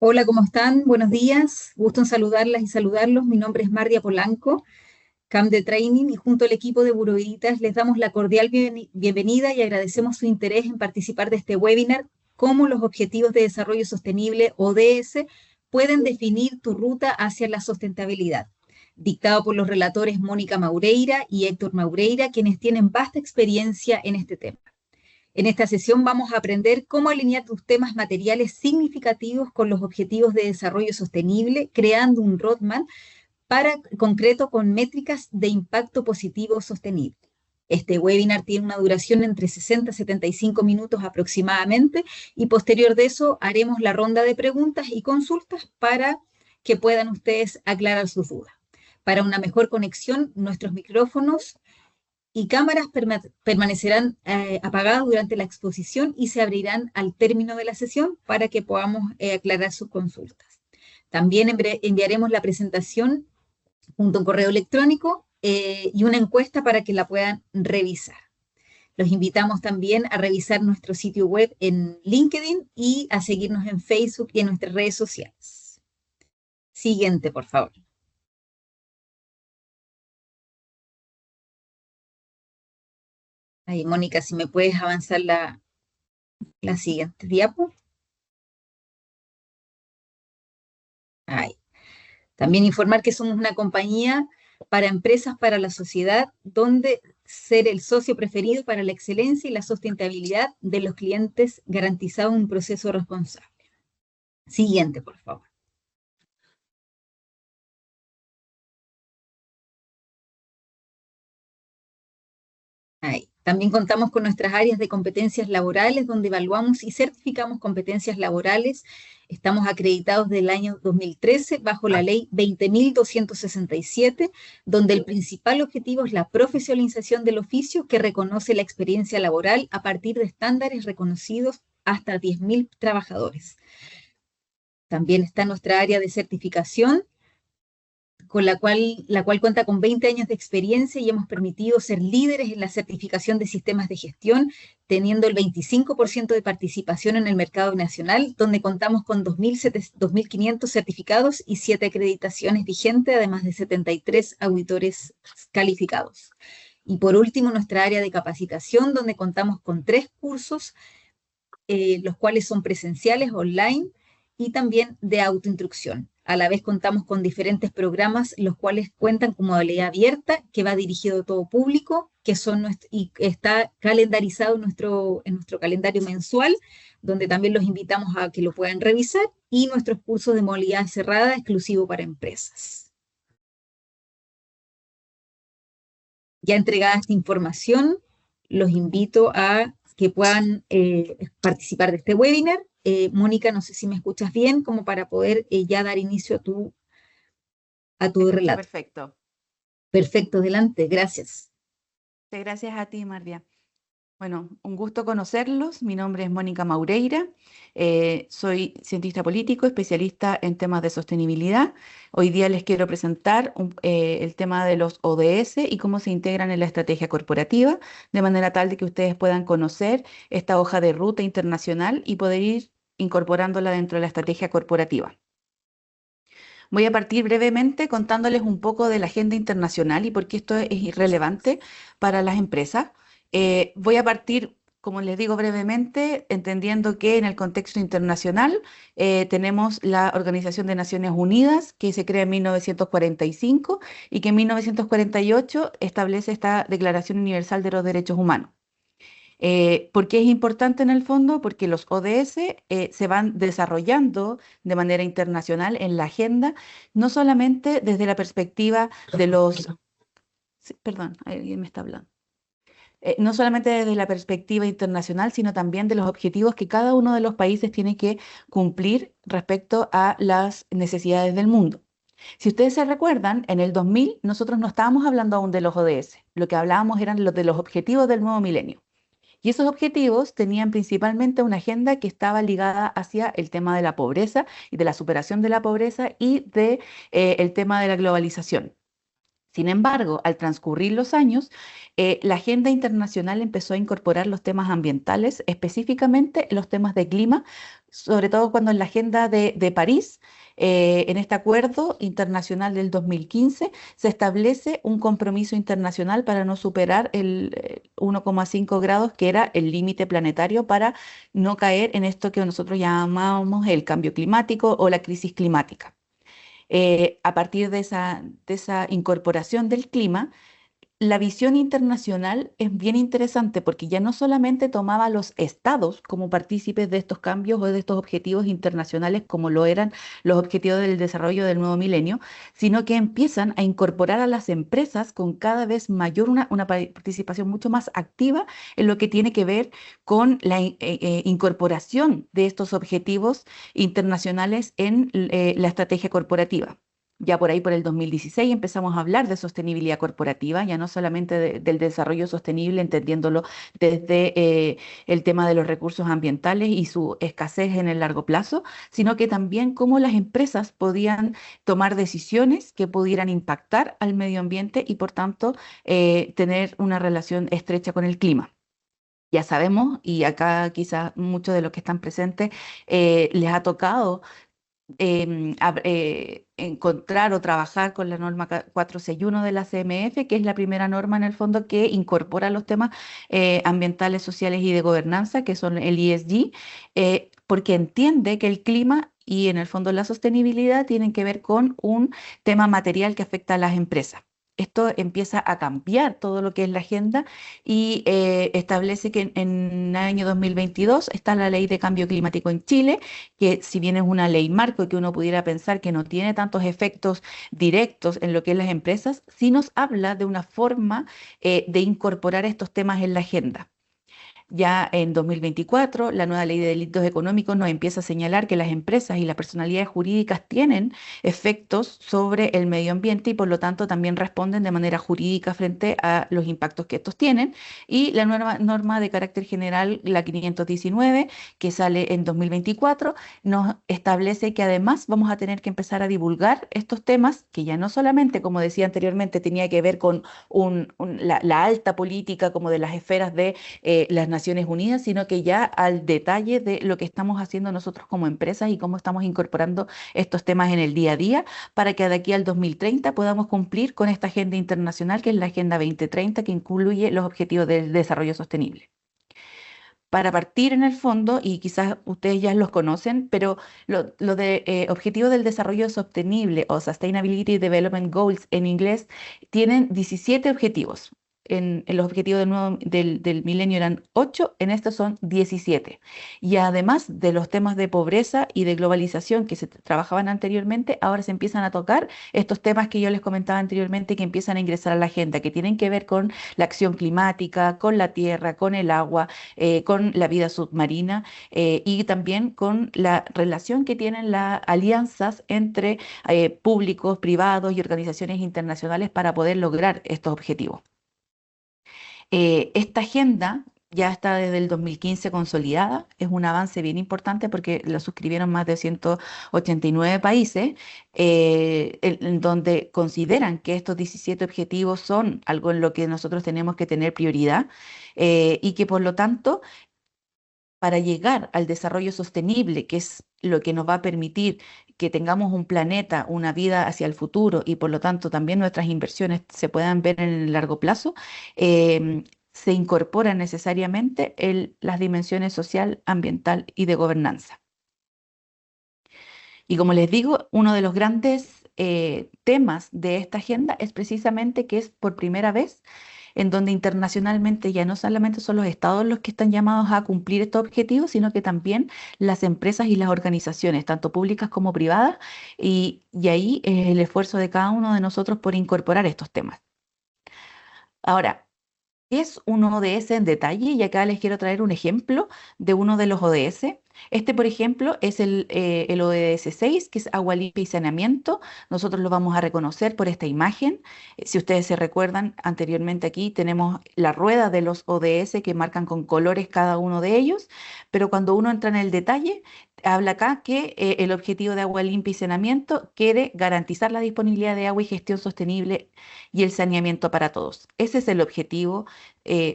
Hola, ¿cómo están? Buenos días. Gusto en saludarlas y saludarlos. Mi nombre es Mardia Polanco, CAM de Training, y junto al equipo de Buroveritas les damos la cordial bienvenida y agradecemos su interés en participar de este webinar, cómo los Objetivos de Desarrollo Sostenible, ODS, pueden definir tu ruta hacia la sustentabilidad, dictado por los relatores Mónica Maureira y Héctor Maureira, quienes tienen vasta experiencia en este tema. En esta sesión vamos a aprender cómo alinear tus temas materiales significativos con los objetivos de desarrollo sostenible, creando un roadmap concreto con métricas de impacto positivo sostenible. Este webinar tiene una duración entre 60 y 75 minutos aproximadamente, y posterior de eso haremos la ronda de preguntas y consultas para que puedan ustedes aclarar sus dudas. Para una mejor conexión, nuestros micrófonos y cámaras permanecerán apagadas durante la exposición y se abrirán al término de la sesión para que podamos aclarar sus consultas. También enviaremos la presentación junto a un correo electrónico y una encuesta para que la puedan revisar. Los invitamos también a revisar nuestro sitio web en LinkedIn y a seguirnos en Facebook y en nuestras redes sociales. Siguiente, por favor. Ahí, Mónica, si me puedes avanzar la siguiente diapo. Ahí. También informar que somos una compañía para empresas, para la sociedad, donde ser el socio preferido para la excelencia y la sustentabilidad de los clientes, garantizado un proceso responsable. Siguiente, por favor. Ahí. También contamos con nuestras áreas de competencias laborales, donde evaluamos y certificamos competencias laborales. Estamos acreditados del año 2013 bajo la ley 20.267, donde el principal objetivo es la profesionalización del oficio, que reconoce la experiencia laboral a partir de estándares reconocidos hasta 10.000 trabajadores. También está nuestra área de certificación, con la cual cuenta con 20 años de experiencia, y hemos permitido ser líderes en la certificación de sistemas de gestión, teniendo el 25% de participación en el mercado nacional, donde contamos con 2.500 certificados y 7 acreditaciones vigentes, además de 73 auditores calificados. Y por último, nuestra área de capacitación, donde contamos con 3 cursos, los cuales son presenciales, online y también de autoinstrucción. A la vez contamos con diferentes programas, los cuales cuentan con modalidad abierta, que va dirigido a todo público, y está calendarizado en nuestro calendario mensual, donde también los invitamos a que lo puedan revisar, y nuestros cursos de modalidad cerrada, exclusivo para empresas. Ya entregada esta información, los invito a que puedan participar de este webinar. Mónica, no sé si me escuchas bien, como para poder ya dar inicio a tu Escucho relato. perfecto. Perfecto, adelante, gracias. Gracias a ti, Mardia. Bueno, un gusto conocerlos. Mi nombre es Mónica Maureira. Soy cientista político, especialista en temas de sostenibilidad. Hoy día les quiero presentar el tema de los ODS y cómo se integran en la estrategia corporativa, de manera tal de que ustedes puedan conocer esta hoja de ruta internacional y poder ir incorporándola dentro de la estrategia corporativa. Voy a partir brevemente contándoles un poco de la agenda internacional y por qué esto es irrelevante para las empresas. Voy a partir, como les digo brevemente, entendiendo que en el contexto internacional tenemos la Organización de Naciones Unidas, que se crea en 1945 y que en 1948 establece esta Declaración Universal de los Derechos Humanos. ¿Por qué es importante en el fondo? Porque los ODS se van desarrollando de manera internacional en la agenda, no solamente desde la perspectiva de los... Sí, perdón, alguien me está hablando. No solamente desde la perspectiva internacional, sino también de los objetivos que cada uno de los países tiene que cumplir respecto a las necesidades del mundo. Si ustedes se recuerdan, en el 2000 nosotros no estábamos hablando aún de los ODS, lo que hablábamos eran los de los objetivos del nuevo milenio. Y esos objetivos tenían principalmente una agenda que estaba ligada hacia el tema de la pobreza y de la superación de la pobreza y de el tema de la globalización. Sin embargo, al transcurrir los años, la agenda internacional empezó a incorporar los temas ambientales, específicamente los temas de clima, sobre todo cuando en la Agenda de París, en este acuerdo internacional del 2015, se establece un compromiso internacional para no superar el 1,5 grados, que era el límite planetario para no caer en esto que nosotros llamamos el cambio climático o la crisis climática. A partir de esa incorporación del clima, la visión internacional es bien interesante porque ya no solamente tomaba a los estados como partícipes de estos cambios o de estos objetivos internacionales como lo eran los objetivos del desarrollo del nuevo milenio, sino que empiezan a incorporar a las empresas con cada vez mayor una participación mucho más activa en lo que tiene que ver con la incorporación de estos objetivos internacionales en la estrategia corporativa. Ya por ahí, por el 2016, empezamos a hablar de sostenibilidad corporativa, ya no solamente del desarrollo sostenible, entendiéndolo desde el tema de los recursos ambientales y su escasez en el largo plazo, sino que también cómo las empresas podían tomar decisiones que pudieran impactar al medio ambiente y, por tanto, tener una relación estrecha con el clima. Ya sabemos, y acá quizás muchos de los que están presentes les ha tocado encontrar o trabajar con la norma 461 de la CMF, que es la primera norma en el fondo que incorpora los temas ambientales, sociales y de gobernanza, que son el ESG, porque entiende que el clima y en el fondo la sostenibilidad tienen que ver con un tema material que afecta a las empresas. Esto empieza a cambiar todo lo que es la agenda y establece que en el año 2022 está la Ley de Cambio Climático en Chile, que si bien es una ley marco y que uno pudiera pensar que no tiene tantos efectos directos en lo que es las empresas, sí nos habla de una forma de incorporar estos temas en la agenda. Ya en 2024, la nueva ley de delitos económicos nos empieza a señalar que las empresas y las personalidades jurídicas tienen efectos sobre el medio ambiente y por lo tanto también responden de manera jurídica frente a los impactos que estos tienen. Y la nueva norma de carácter general, la 519, que sale en 2024, nos establece que además vamos a tener que empezar a divulgar estos temas que ya no solamente, como decía anteriormente, tenía que ver con la alta política como de las esferas de las Naciones Unidas, sino que ya al detalle de lo que estamos haciendo nosotros como empresas y cómo estamos incorporando estos temas en el día a día para que de aquí al 2030 podamos cumplir con esta agenda internacional que es la Agenda 2030 que incluye los objetivos del desarrollo sostenible. Para partir en el fondo, y quizás ustedes ya los conocen, pero lo de Objetivos del Desarrollo Sostenible o Sustainability Development Goals en inglés tienen 17 objetivos. En los objetivos del milenio eran 8, en estos son 17. Y además de los temas de pobreza y de globalización que se trabajaban anteriormente, ahora se empiezan a tocar estos temas que yo les comentaba anteriormente que empiezan a ingresar a la agenda, que tienen que ver con la acción climática, con la tierra, con el agua, con la vida submarina y también con la relación que tienen las alianzas entre públicos, privados y organizaciones internacionales para poder lograr estos objetivos. Esta agenda ya está desde el 2015 consolidada, es un avance bien importante porque la suscribieron más de 189 países, en donde consideran que estos 17 objetivos son algo en lo que nosotros tenemos que tener prioridad y que por lo tanto para llegar al desarrollo sostenible, que es lo que nos va a permitir que tengamos un planeta, una vida hacia el futuro y por lo tanto también nuestras inversiones se puedan ver en el largo plazo, se incorporan necesariamente las dimensiones social, ambiental y de gobernanza. Y como les digo, uno de los grandes temas de esta agenda es precisamente que es por primera vez en donde internacionalmente ya no solamente son los estados los que están llamados a cumplir estos objetivos, sino que también las empresas y las organizaciones, tanto públicas como privadas, y ahí es el esfuerzo de cada uno de nosotros por incorporar estos temas. Ahora, es un ODS en detalle y acá les quiero traer un ejemplo de uno de los ODS. Este, por ejemplo, es el ODS 6, que es agua limpia y saneamiento. Nosotros lo vamos a reconocer por esta imagen. Si ustedes se recuerdan, anteriormente aquí tenemos la rueda de los ODS que marcan con colores cada uno de ellos, pero cuando uno entra en el detalle, habla acá que el objetivo de agua limpia y saneamiento quiere garantizar la disponibilidad de agua y gestión sostenible y el saneamiento para todos. Ese es el objetivo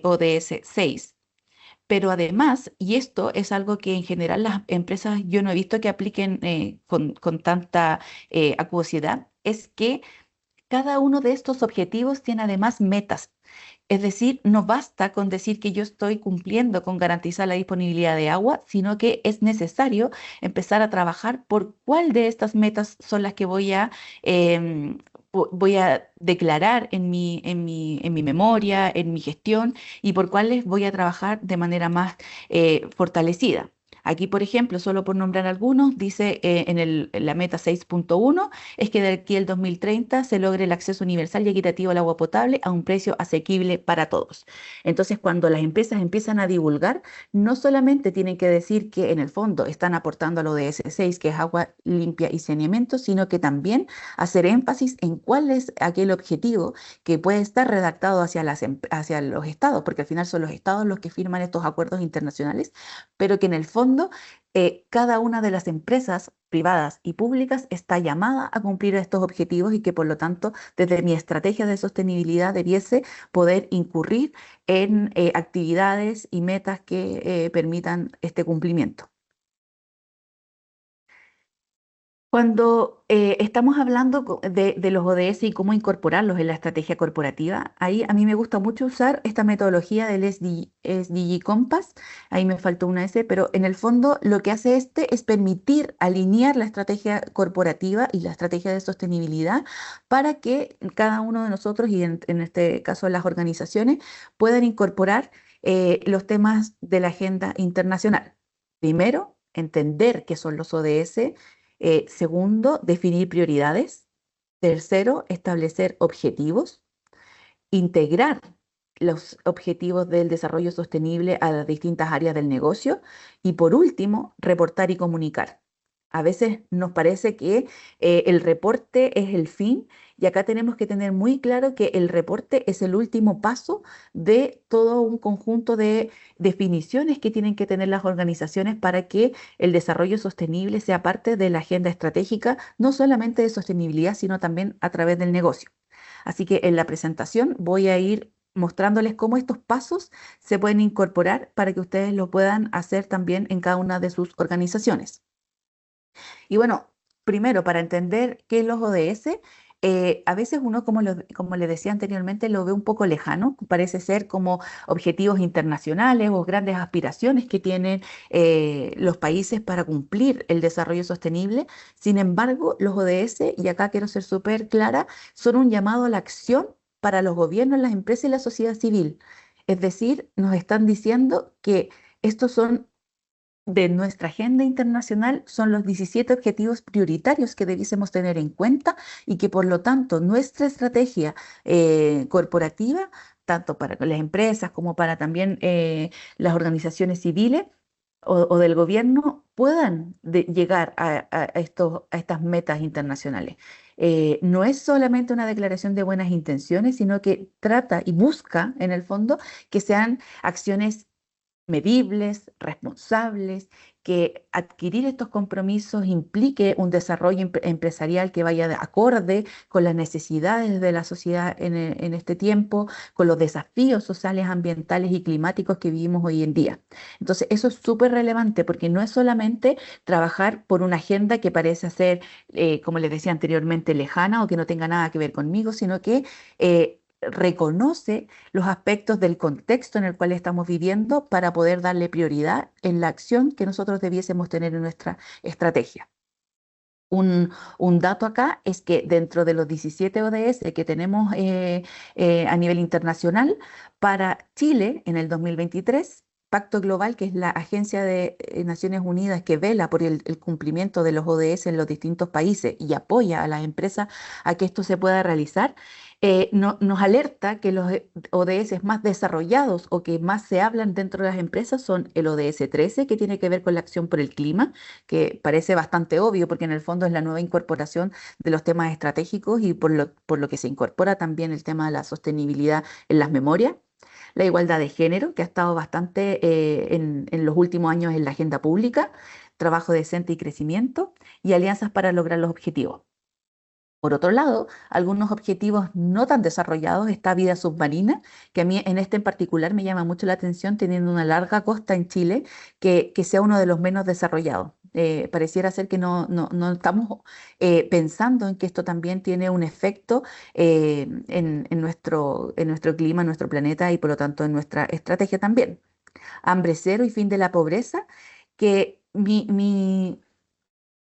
ODS 6. Pero además, y esto es algo que en general las empresas yo no he visto que apliquen con tanta acuosidad, es que cada uno de estos objetivos tiene además metas. Es decir, no basta con decir que yo estoy cumpliendo con garantizar la disponibilidad de agua, sino que es necesario empezar a trabajar por cuál de estas metas son las que voy a declarar en mi memoria, en mi gestión, y por cuáles voy a trabajar de manera más fortalecida. Aquí, por ejemplo, solo por nombrar algunos, dice en la meta 6.1 es que de aquí al 2030 se logre el acceso universal y equitativo al agua potable a un precio asequible para todos. Entonces, cuando las empresas empiezan a divulgar, no solamente tienen que decir que en el fondo están aportando a lo de S6, que es agua limpia y saneamiento, sino que también hacer énfasis en cuál es aquel objetivo que puede estar redactado hacia los estados, porque al final son los estados los que firman estos acuerdos internacionales, pero que en el fondo cada una de las empresas privadas y públicas está llamada a cumplir estos objetivos y que por lo tanto desde mi estrategia de sostenibilidad debiese poder incurrir en actividades y metas que permitan este cumplimiento. Cuando estamos hablando de los ODS y cómo incorporarlos en la estrategia corporativa, ahí a mí me gusta mucho usar esta metodología del SDG Compass, ahí me faltó una S, pero en el fondo lo que hace este es permitir alinear la estrategia corporativa y la estrategia de sostenibilidad para que cada uno de nosotros, y en este caso las organizaciones, puedan incorporar los temas de la agenda internacional. Primero, entender qué son los ODS. Segundo, definir prioridades. Tercero, establecer objetivos. Integrar los objetivos del desarrollo sostenible a las distintas áreas del negocio. Y por último, reportar y comunicar. A veces nos parece que el reporte es el fin y acá tenemos que tener muy claro que el reporte es el último paso de todo un conjunto de definiciones que tienen que tener las organizaciones para que el desarrollo sostenible sea parte de la agenda estratégica, no solamente de sostenibilidad, sino también a través del negocio. Así que en la presentación voy a ir mostrándoles cómo estos pasos se pueden incorporar para que ustedes lo puedan hacer también en cada una de sus organizaciones. Y bueno, primero, para entender qué es los ODS, a veces uno, como le decía anteriormente, lo ve un poco lejano, parece ser como objetivos internacionales o grandes aspiraciones que tienen los países para cumplir el desarrollo sostenible. Sin embargo, los ODS, y acá quiero ser súper clara, son un llamado a la acción para los gobiernos, las empresas y la sociedad civil. Es decir, nos están diciendo que estos son de nuestra agenda internacional son los 17 objetivos prioritarios que debiésemos tener en cuenta y que por lo tanto nuestra estrategia corporativa, tanto para las empresas como para también las organizaciones civiles o del gobierno, puedan llegar a estas metas internacionales. No es solamente una declaración de buenas intenciones, sino que trata y busca, en el fondo, que sean acciones medibles, responsables, que adquirir estos compromisos implique un desarrollo empresarial que vaya de acorde con las necesidades de la sociedad en este tiempo, con los desafíos sociales, ambientales y climáticos que vivimos hoy en día. Entonces, eso es súper relevante porque no es solamente trabajar por una agenda que parece ser, como les decía anteriormente, lejana o que no tenga nada que ver conmigo, sino que reconoce los aspectos del contexto en el cual estamos viviendo para poder darle prioridad en la acción que nosotros debiésemos tener en nuestra estrategia. Un dato acá es que dentro de los 17 ODS que tenemos a nivel internacional, para Chile en el 2023, Pacto Global, que es la agencia de Naciones Unidas que vela por el cumplimiento de los ODS en los distintos países y apoya a las empresas a que esto se pueda realizar, nos alerta que los ODS más desarrollados o que más se hablan dentro de las empresas son el ODS 13, que tiene que ver con la acción por el clima, que parece bastante obvio porque en el fondo es la nueva incorporación de los temas estratégicos y por lo que se incorpora también el tema de la sostenibilidad en las memorias. La igualdad de género, que ha estado bastante en los últimos años en la agenda pública, trabajo decente y crecimiento, y alianzas para lograr los objetivos. Por otro lado, algunos objetivos no tan desarrollados, está vida submarina, que a mí en este en particular me llama mucho la atención, teniendo una larga costa en Chile, que sea uno de los menos desarrollados. Pareciera ser que no estamos pensando en que esto también tiene un efecto en nuestro clima, en nuestro planeta y por lo tanto en nuestra estrategia también. Hambre cero y fin de la pobreza, que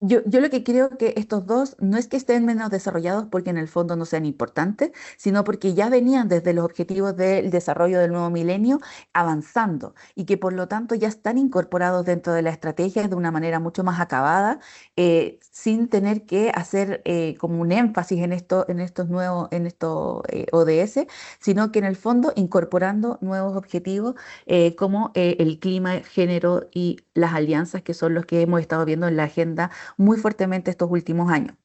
yo lo que creo que estos dos no es que estén menos desarrollados porque en el fondo no sean importantes, sino porque ya venían desde los objetivos del desarrollo del nuevo milenio avanzando y que por lo tanto ya están incorporados dentro de la estrategia de una manera mucho más acabada, sin tener que hacer como un énfasis en estos nuevos, en estos ODS, sino que en el fondo incorporando nuevos objetivos como el clima, género y las alianzas, que son los que hemos estado viendo en la agenda muy fuertemente estos últimos años.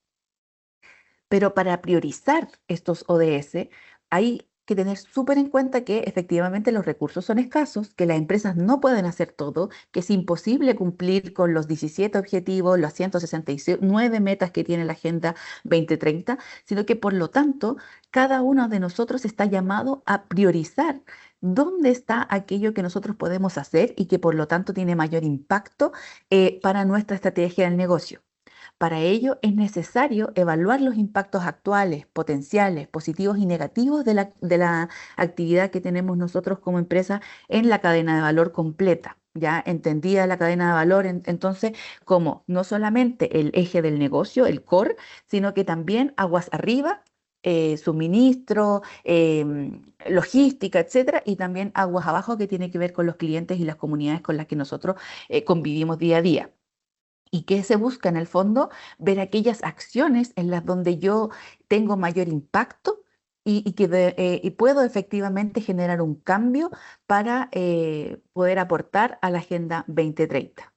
Pero para priorizar estos ODS hay que tener súper en cuenta que efectivamente los recursos son escasos, que las empresas no pueden hacer todo, que es imposible cumplir con los 17 objetivos, las 169 metas que tiene la Agenda 2030, sino que por lo tanto cada uno de nosotros está llamado a priorizar dónde está aquello que nosotros podemos hacer y que por lo tanto tiene mayor impacto para nuestra estrategia del negocio. Para ello es necesario evaluar los impactos actuales, potenciales, positivos y negativos de la actividad que tenemos nosotros como empresa en la cadena de valor completa. Ya entendida la cadena de valor, entonces, como no solamente el eje del negocio, el core, sino que también aguas arriba, suministro, logística, etcétera, y también aguas abajo que tiene que ver con los clientes y las comunidades con las que nosotros convivimos día a día. ¿Y qué se busca en el fondo? Ver aquellas acciones en las donde yo tengo mayor impacto y puedo efectivamente generar un cambio para poder aportar a la Agenda 2030.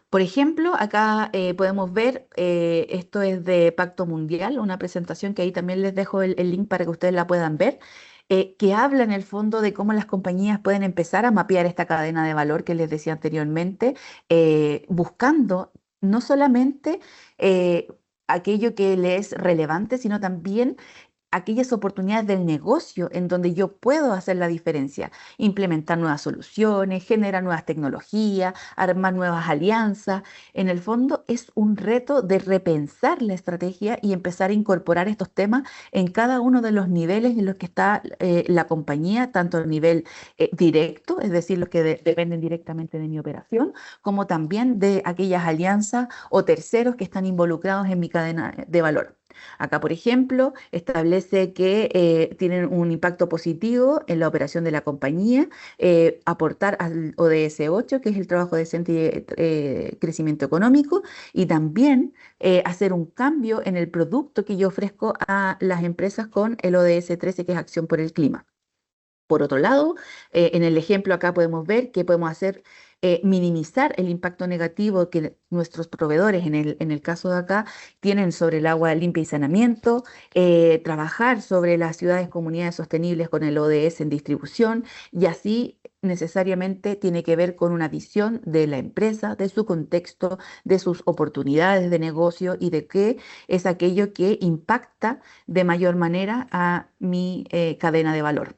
Por ejemplo, acá podemos ver, esto es de Pacto Mundial, una presentación que ahí también les dejo el link para que ustedes la puedan ver, que habla en el fondo de cómo las compañías pueden empezar a mapear esta cadena de valor que les decía anteriormente, buscando no solamente aquello que les es relevante, sino también aquellas oportunidades del negocio en donde yo puedo hacer la diferencia, implementar nuevas soluciones, generar nuevas tecnologías, armar nuevas alianzas. En el fondo es un reto de repensar la estrategia y empezar a incorporar estos temas en cada uno de los niveles en los que está la compañía, tanto a nivel directo, es decir, los que dependen directamente de mi operación, como también de aquellas alianzas o terceros que están involucrados en mi cadena de valor. Acá, por ejemplo, establece que tienen un impacto positivo en la operación de la compañía, aportar al ODS 8, que es el trabajo decente y crecimiento económico, y también hacer un cambio en el producto que yo ofrezco a las empresas con el ODS 13, que es acción por el clima. Por otro lado, en el ejemplo acá podemos ver que podemos hacer minimizar el impacto negativo que nuestros proveedores, en el caso de acá, tienen sobre el agua limpia y saneamiento, trabajar sobre las ciudades, comunidades sostenibles con el ODS en distribución y así necesariamente tiene que ver con una visión de la empresa, de su contexto, de sus oportunidades de negocio y de qué es aquello que impacta de mayor manera a mi cadena de valor.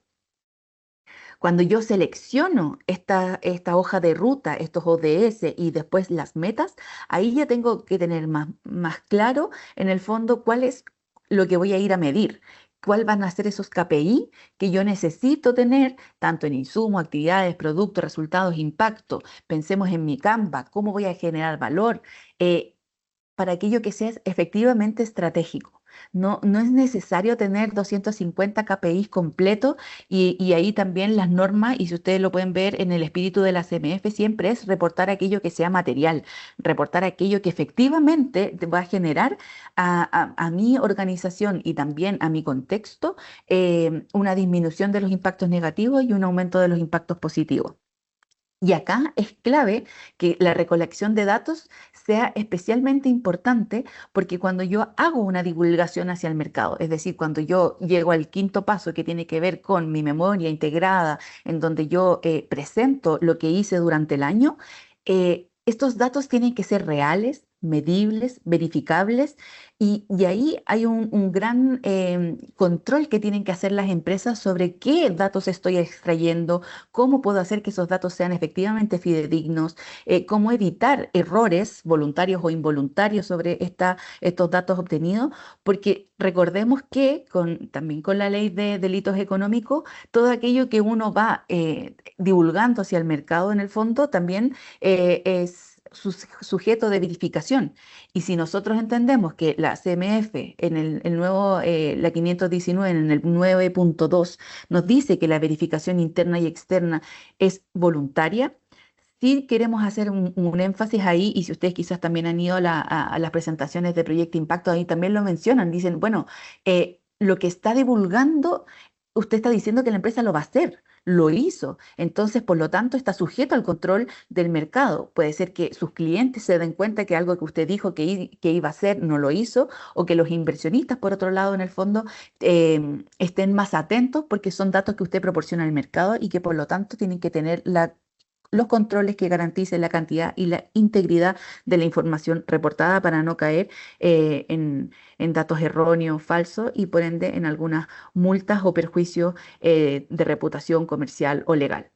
Cuando yo selecciono esta hoja de ruta, estos ODS y después las metas, ahí ya tengo que tener más claro en el fondo cuál es lo que voy a ir a medir, cuál van a ser esos KPI que yo necesito tener, tanto en insumo, actividades, productos, resultados, impacto. Pensemos en mi Canva, cómo voy a generar valor. eh, para aquello que sea efectivamente estratégico. No es necesario tener 250 KPIs completos y ahí también las normas, y si ustedes lo pueden ver en el espíritu de la CMF, siempre es reportar aquello que sea material, reportar aquello que efectivamente te va a generar a mi organización y también a mi contexto una disminución de los impactos negativos y un aumento de los impactos positivos. Y acá es clave que la recolección de datos sea especialmente importante porque cuando yo hago una divulgación hacia el mercado, es decir, cuando yo llego al quinto paso que tiene que ver con mi memoria integrada, en donde yo presento lo que hice durante el año, estos datos tienen que ser reales, medibles, verificables, y ahí hay un gran control que tienen que hacer las empresas sobre qué datos estoy extrayendo, cómo puedo hacer que esos datos sean efectivamente fidedignos, cómo evitar errores voluntarios o involuntarios sobre estos datos obtenidos, porque recordemos que también con la ley de delitos económicos, todo aquello que uno va divulgando hacia el mercado en el fondo también es sujeto de verificación. Y si nosotros entendemos que la CMF en el nuevo, la 519, en el 9.2, nos dice que la verificación interna y externa es voluntaria, sí queremos hacer un énfasis ahí, y si ustedes quizás también han ido a las presentaciones de Proyecto Impacto, ahí también lo mencionan, dicen, bueno, lo que está divulgando, usted está diciendo que la empresa lo va a hacer, lo hizo, entonces por lo tanto está sujeto al control del mercado. Puede ser que sus clientes se den cuenta que algo que usted dijo que iba a hacer no lo hizo, o que los inversionistas, por otro lado, en el fondo, estén más atentos porque son datos que usted proporciona al mercado y que por lo tanto tienen que tener los controles que garanticen la cantidad y la integridad de la información reportada para no caer en datos erróneos, falsos, y por ende en algunas multas o perjuicios de reputación comercial o legal.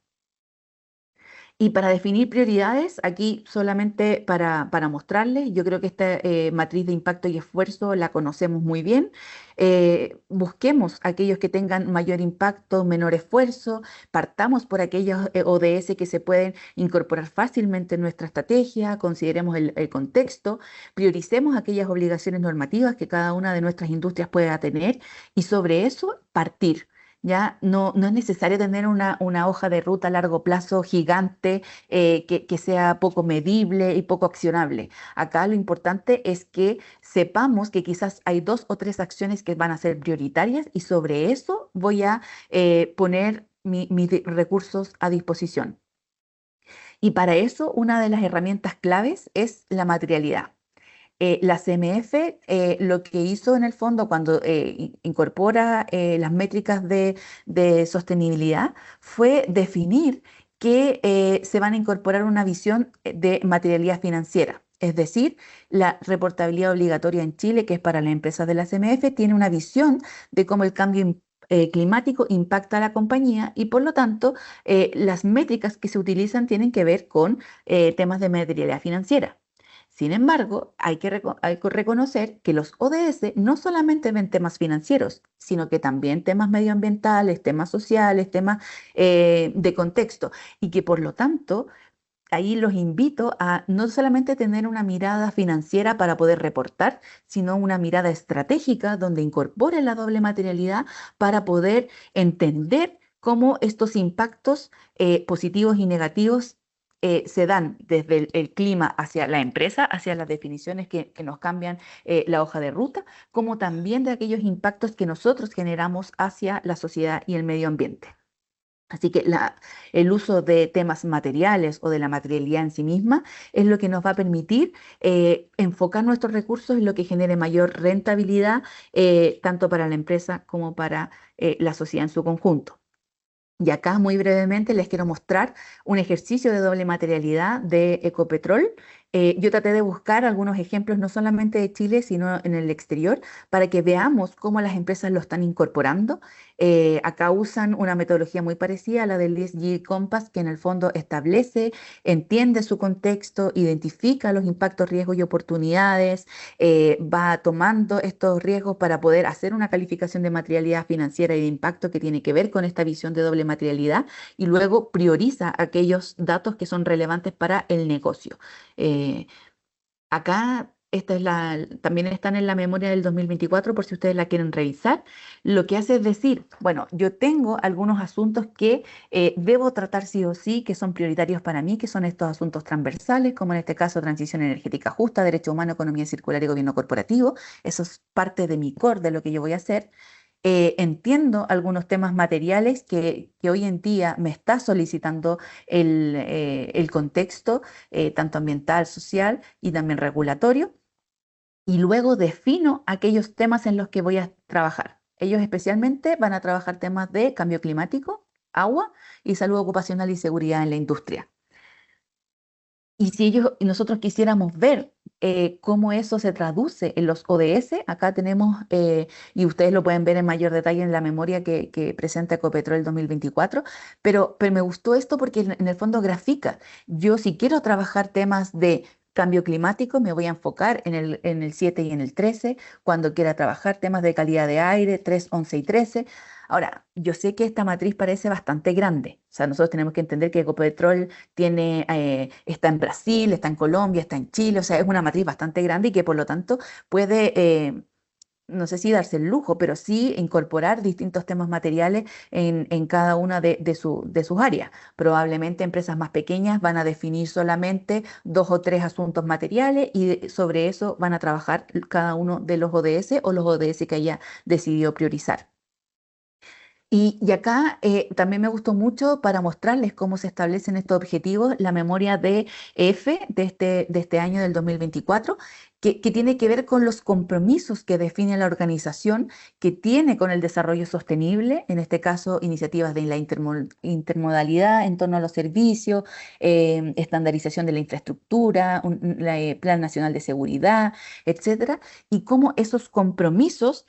Y para definir prioridades, aquí solamente para mostrarles, yo creo que esta matriz de impacto y esfuerzo la conocemos muy bien. Busquemos aquellos que tengan mayor impacto, menor esfuerzo, partamos por aquellos ODS que se pueden incorporar fácilmente en nuestra estrategia, consideremos el contexto, prioricemos aquellas obligaciones normativas que cada una de nuestras industrias pueda tener, y sobre eso partir. Ya no es necesario tener una hoja de ruta a largo plazo gigante, que sea poco medible y poco accionable. Acá lo importante es que sepamos que quizás hay 2 o 3 acciones que van a ser prioritarias, y sobre eso voy a poner mis recursos a disposición. Y para eso, una de las herramientas claves es la materialidad. La CMF lo que hizo en el fondo cuando incorpora las métricas de sostenibilidad fue definir que se van a incorporar una visión de materialidad financiera. Es decir, la reportabilidad obligatoria en Chile, que es para las empresas de la CMF, tiene una visión de cómo el cambio climático impacta a la compañía, y por lo tanto las métricas que se utilizan tienen que ver con temas de materialidad financiera. Sin embargo, hay que reconocer que los ODS no solamente ven temas financieros, sino que también temas medioambientales, temas sociales, temas de contexto, y que por lo tanto ahí los invito a no solamente tener una mirada financiera para poder reportar, sino una mirada estratégica donde incorpore la doble materialidad para poder entender cómo estos impactos positivos y negativos se dan desde el clima hacia la empresa, hacia las definiciones que nos cambian la hoja de ruta, como también de aquellos impactos que nosotros generamos hacia la sociedad y el medio ambiente. Así que el uso de temas materiales o de la materialidad en sí misma es lo que nos va a permitir enfocar nuestros recursos en lo que genere mayor rentabilidad, tanto para la empresa como para la sociedad en su conjunto. Y acá muy brevemente les quiero mostrar un ejercicio de doble materialidad de Ecopetrol. Yo traté de buscar algunos ejemplos no solamente de Chile, sino en el exterior, para que veamos cómo las empresas lo están incorporando. Acá usan una metodología muy parecida a la del ESG Compass, que en el fondo establece, entiende su contexto, identifica los impactos, riesgos y oportunidades, va tomando estos riesgos para poder hacer una calificación de materialidad financiera y de impacto que tiene que ver con esta visión de doble materialidad, y luego prioriza aquellos datos que son relevantes para el negocio. Acá también están en la memoria del 2024 por si ustedes la quieren revisar. Lo que hace es decir, bueno, yo tengo algunos asuntos que debo tratar sí o sí, que son prioritarios para mí, que son estos asuntos transversales, como en este caso transición energética justa, derecho humano, economía circular y gobierno corporativo. Eso es parte de mi core, de lo que yo voy a hacer. Entiendo algunos temas materiales que hoy en día me está solicitando el contexto, tanto ambiental, social y también regulatorio, y luego defino aquellos temas en los que voy a trabajar. Ellos especialmente van a trabajar temas de cambio climático, agua y salud ocupacional y seguridad en la industria. Y si nosotros quisiéramos ver cómo eso se traduce en los ODS. Acá tenemos, y ustedes lo pueden ver en mayor detalle en la memoria que presenta Ecopetrol 2024, pero me gustó esto porque en el fondo grafica. Yo si quiero trabajar temas de cambio climático, me voy a enfocar en el 7 y en el 13. Cuando quiera trabajar temas de calidad de aire, 3, 11 y 13. Ahora, yo sé que esta matriz parece bastante grande. O sea, nosotros tenemos que entender que Ecopetrol está en Brasil, está en Colombia, está en Chile, o sea, es una matriz bastante grande y que por lo tanto puede, no sé si darse el lujo, pero sí incorporar distintos temas materiales en cada una de sus áreas. Probablemente empresas más pequeñas van a definir solamente 2 o 3 asuntos materiales y sobre eso van a trabajar cada uno de los ODS o los ODS que haya decidido priorizar. Y acá también me gustó mucho para mostrarles cómo se establecen estos objetivos, la memoria de F de este año del 2024, que tiene que ver con los compromisos que define la organización, que tiene con el desarrollo sostenible, en este caso iniciativas de la intermodalidad en torno a los servicios, estandarización de la infraestructura, Plan Nacional de Seguridad, etcétera, y cómo esos compromisos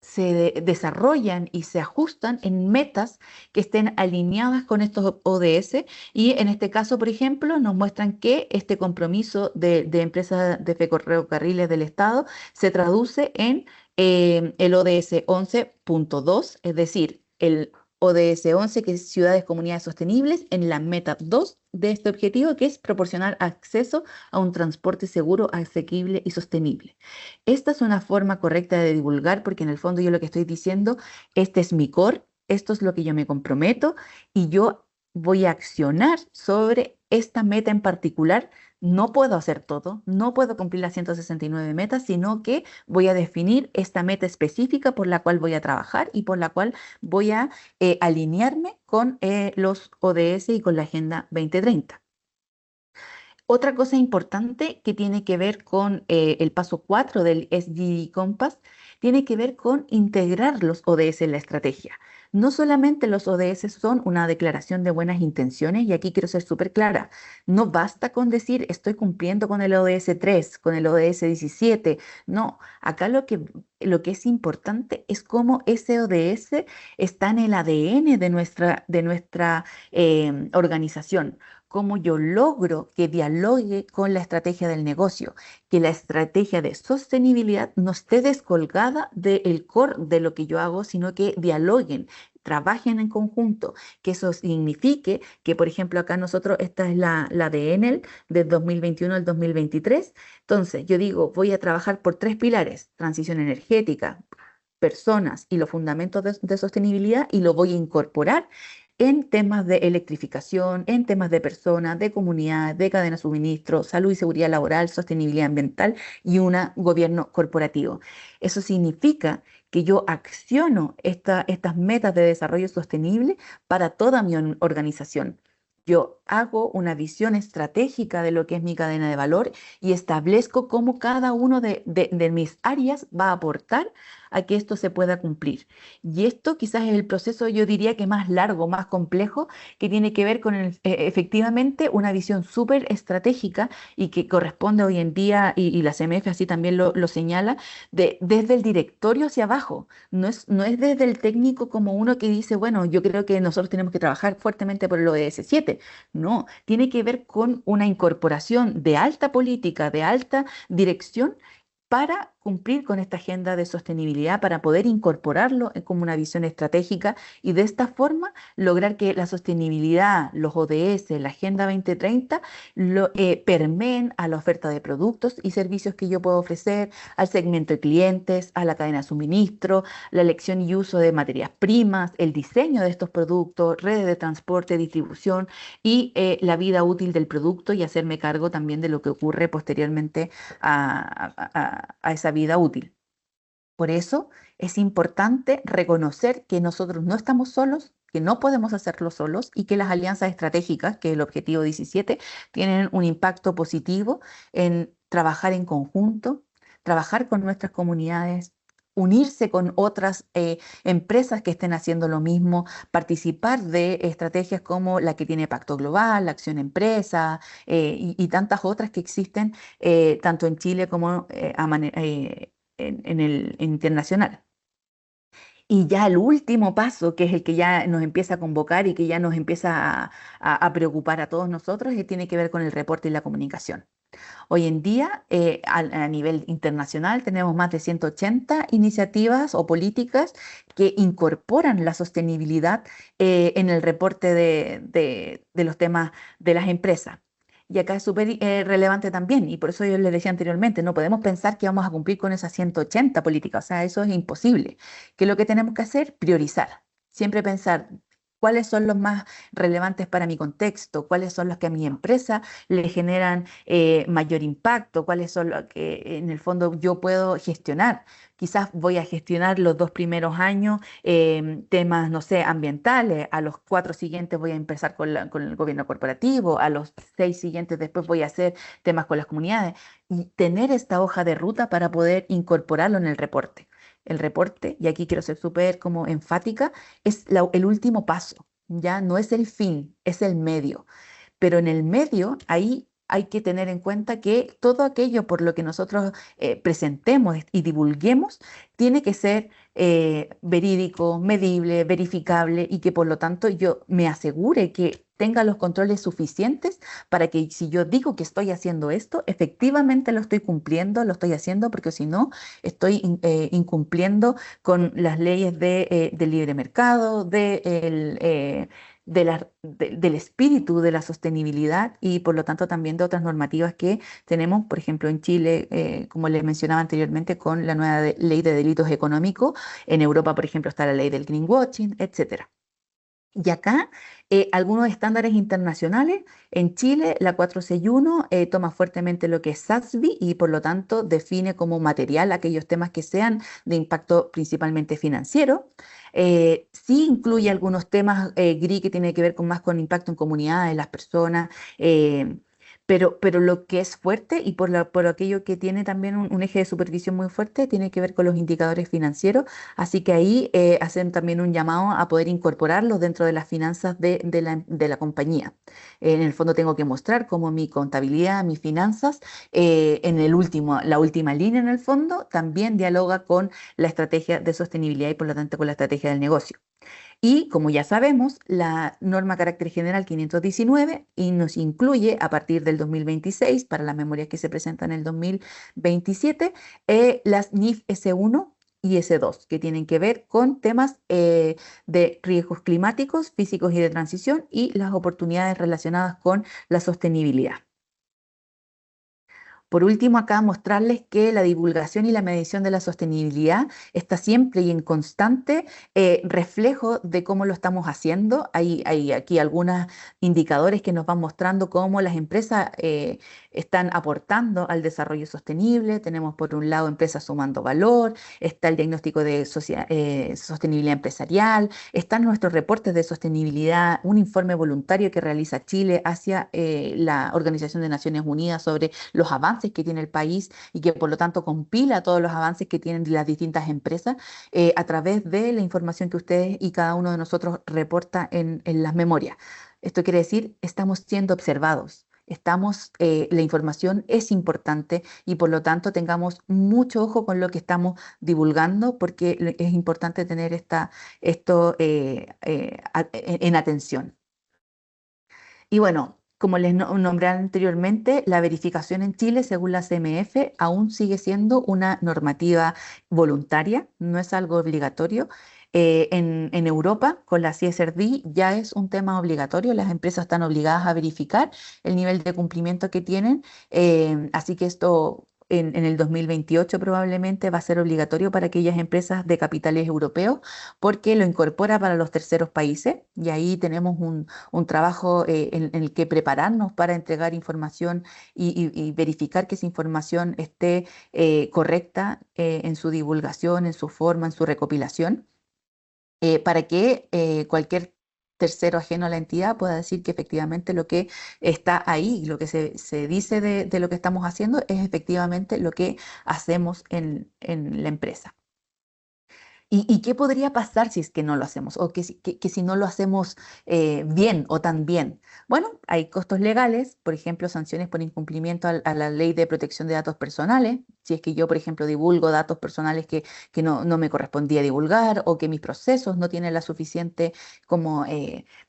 se desarrollan y se ajustan en metas que estén alineadas con estos ODS y en este caso, por ejemplo, nos muestran que este compromiso de empresas de ferrocarriles del Estado se traduce en el ODS 11.2, es decir, el ODS 11, que es Ciudades, Comunidades Sostenibles, en la meta 2 de este objetivo, que es proporcionar acceso a un transporte seguro, asequible y sostenible. Esta es una forma correcta de divulgar porque en el fondo yo lo que estoy diciendo, este es mi core, esto es lo que yo me comprometo y yo voy a accionar sobre esta meta en particular. No puedo hacer todo, no puedo cumplir las 169 metas, sino que voy a definir esta meta específica por la cual voy a trabajar y por la cual voy a alinearme con los ODS y con la Agenda 2030. Otra cosa importante que tiene que ver con el paso 4 del SDG Compass tiene que ver con integrar los ODS en la estrategia. No solamente los ODS son una declaración de buenas intenciones, y aquí quiero ser súper clara, no basta con decir estoy cumpliendo con el ODS 3, con el ODS 17, no, acá lo que es importante es cómo ese ODS está en el ADN de nuestra organización, cómo yo logro que dialogue con la estrategia del negocio, que la estrategia de sostenibilidad no esté descolgada del core de lo que yo hago, sino que dialoguen, trabajen en conjunto, que eso signifique que, por ejemplo, acá nosotros, esta es la de Enel, del 2021 al 2023. Entonces, yo digo, voy a trabajar por 3 pilares: transición energética, personas y los fundamentos de sostenibilidad, y lo voy a incorporar en temas de electrificación, en temas de personas, de comunidad, de cadena de suministro, salud y seguridad laboral, sostenibilidad ambiental y un gobierno corporativo. Eso significa que yo acciono estas metas de desarrollo sostenible para toda mi organización. Yo hago una visión estratégica de lo que es mi cadena de valor y establezco cómo cada uno de mis áreas va a aportar a que esto se pueda cumplir. Y esto quizás es el proceso, yo diría que más largo, más complejo, que tiene que ver con efectivamente una visión súper estratégica y que corresponde hoy en día, y la CMF así también lo señala, desde el directorio hacia abajo. No es desde el técnico como uno que dice, bueno, yo creo que nosotros tenemos que trabajar fuertemente por el ODS 7. No, tiene que ver con una incorporación de alta política, de alta dirección, para cumplir con esta agenda de sostenibilidad, para poder incorporarlo como una visión estratégica y de esta forma lograr que la sostenibilidad, los ODS, la Agenda 2030, permeen a la oferta de productos y servicios que yo puedo ofrecer, al segmento de clientes, a la cadena de suministro, la elección y uso de materias primas, el diseño de estos productos, redes de transporte, distribución y la vida útil del producto, y hacerme cargo también de lo que ocurre posteriormente a esa vida útil. Por eso es importante reconocer que nosotros no estamos solos, que no podemos hacerlo solos y que las alianzas estratégicas, que es el objetivo 17, tienen un impacto positivo en trabajar en conjunto, trabajar con nuestras comunidades, unirse con otras empresas que estén haciendo lo mismo, participar de estrategias como la que tiene Pacto Global, la Acción Empresa y tantas otras que existen tanto en Chile como en el internacional. Y ya el último paso, que es el que ya nos empieza a convocar y que ya nos empieza a preocupar a todos nosotros, tiene que ver con el reporte y la comunicación. Hoy en día, a nivel internacional, tenemos más de 180 iniciativas o políticas que incorporan la sostenibilidad en el reporte de los temas de las empresas. Y acá es súper relevante también, y por eso yo les decía anteriormente, no podemos pensar que vamos a cumplir con esas 180 políticas, o sea, eso es imposible. ¿Qué es lo que tenemos que hacer? Priorizar. Siempre pensar cuáles son los más relevantes para mi contexto, cuáles son los que a mi empresa le generan mayor impacto, cuáles son los que en el fondo yo puedo gestionar. Quizás voy a gestionar los 2 primeros años temas, no sé, ambientales, a los 4 siguientes voy a empezar con el gobierno corporativo, a los 6 siguientes después voy a hacer temas con las comunidades y tener esta hoja de ruta para poder incorporarlo en el reporte. El reporte, y aquí quiero ser súper como enfática, es el último paso, ya no es el fin, es el medio. Pero en el medio, ahí hay que tener en cuenta que todo aquello por lo que nosotros presentemos y divulguemos tiene que ser verídico, medible, verificable y que por lo tanto yo me asegure que tenga los controles suficientes para que si yo digo que estoy haciendo esto, efectivamente lo estoy cumpliendo, lo estoy haciendo, porque si no, estoy incumpliendo con las leyes del libre mercado, del espíritu de la sostenibilidad y por lo tanto también de otras normativas que tenemos, por ejemplo, en Chile, como les mencionaba anteriormente, con la nueva ley de delitos económicos. En Europa, por ejemplo, está la ley del greenwashing, etcétera. Y acá, algunos estándares internacionales, en Chile, la 461 toma fuertemente lo que es SASB y por lo tanto define como material aquellos temas que sean de impacto principalmente financiero. Sí incluye algunos temas gris que tienen que ver con más con impacto en comunidades, las personas, eh, pero lo que es fuerte y por aquello que tiene también un eje de supervisión muy fuerte, tiene que ver con los indicadores financieros. Así que ahí hacen también un llamado a poder incorporarlos dentro de las finanzas de la compañía. En el fondo tengo que mostrar cómo mi contabilidad, mis finanzas, la última línea en el fondo, también dialoga con la estrategia de sostenibilidad y por lo tanto con la estrategia del negocio. Y como ya sabemos, la norma carácter general 519 y nos incluye a partir del 2026, para las memorias que se presentan en el 2027, las NIF S1 y S2, que tienen que ver con temas de riesgos climáticos, físicos y de transición y las oportunidades relacionadas con la sostenibilidad. Por último, acá mostrarles que la divulgación y la medición de la sostenibilidad está siempre y en constante reflejo de cómo lo estamos haciendo. Hay aquí algunos indicadores que nos van mostrando cómo las empresas están aportando al desarrollo sostenible. Tenemos por un lado empresas sumando valor, está el diagnóstico de sostenibilidad empresarial, están nuestros reportes de sostenibilidad, un informe voluntario que realiza Chile hacia la Organización de Naciones Unidas sobre los avances que tiene el país y que por lo tanto compila todos los avances que tienen las distintas empresas a través de la información que ustedes y cada uno de nosotros reporta en las memorias. Esto quiere decir, estamos siendo observados. La información es importante y por lo tanto tengamos mucho ojo con lo que estamos divulgando porque es importante tener esto en atención. Y bueno, como les nombré anteriormente, la verificación en Chile, según la CMF, aún sigue siendo una normativa voluntaria, no es algo obligatorio. En Europa, con la CSRD, ya es un tema obligatorio, las empresas están obligadas a verificar el nivel de cumplimiento que tienen, así que esto en el 2028 probablemente va a ser obligatorio para aquellas empresas de capitales europeos porque lo incorpora para los terceros países y ahí tenemos un trabajo en el que prepararnos para entregar información y verificar que esa información esté correcta en su divulgación, en su forma, en su recopilación, para que cualquier tercero ajeno a la entidad pueda decir que efectivamente lo que está ahí, lo que se dice de lo que estamos haciendo es efectivamente lo que hacemos en la empresa. ¿Y qué podría pasar si es que no lo hacemos? O que si no lo hacemos bien o tan bien. Bueno, hay costos legales, por ejemplo, sanciones por incumplimiento a la ley de protección de datos personales. Si es que yo, por ejemplo, divulgo datos personales que no me correspondía divulgar o que mis procesos no tienen la suficiente como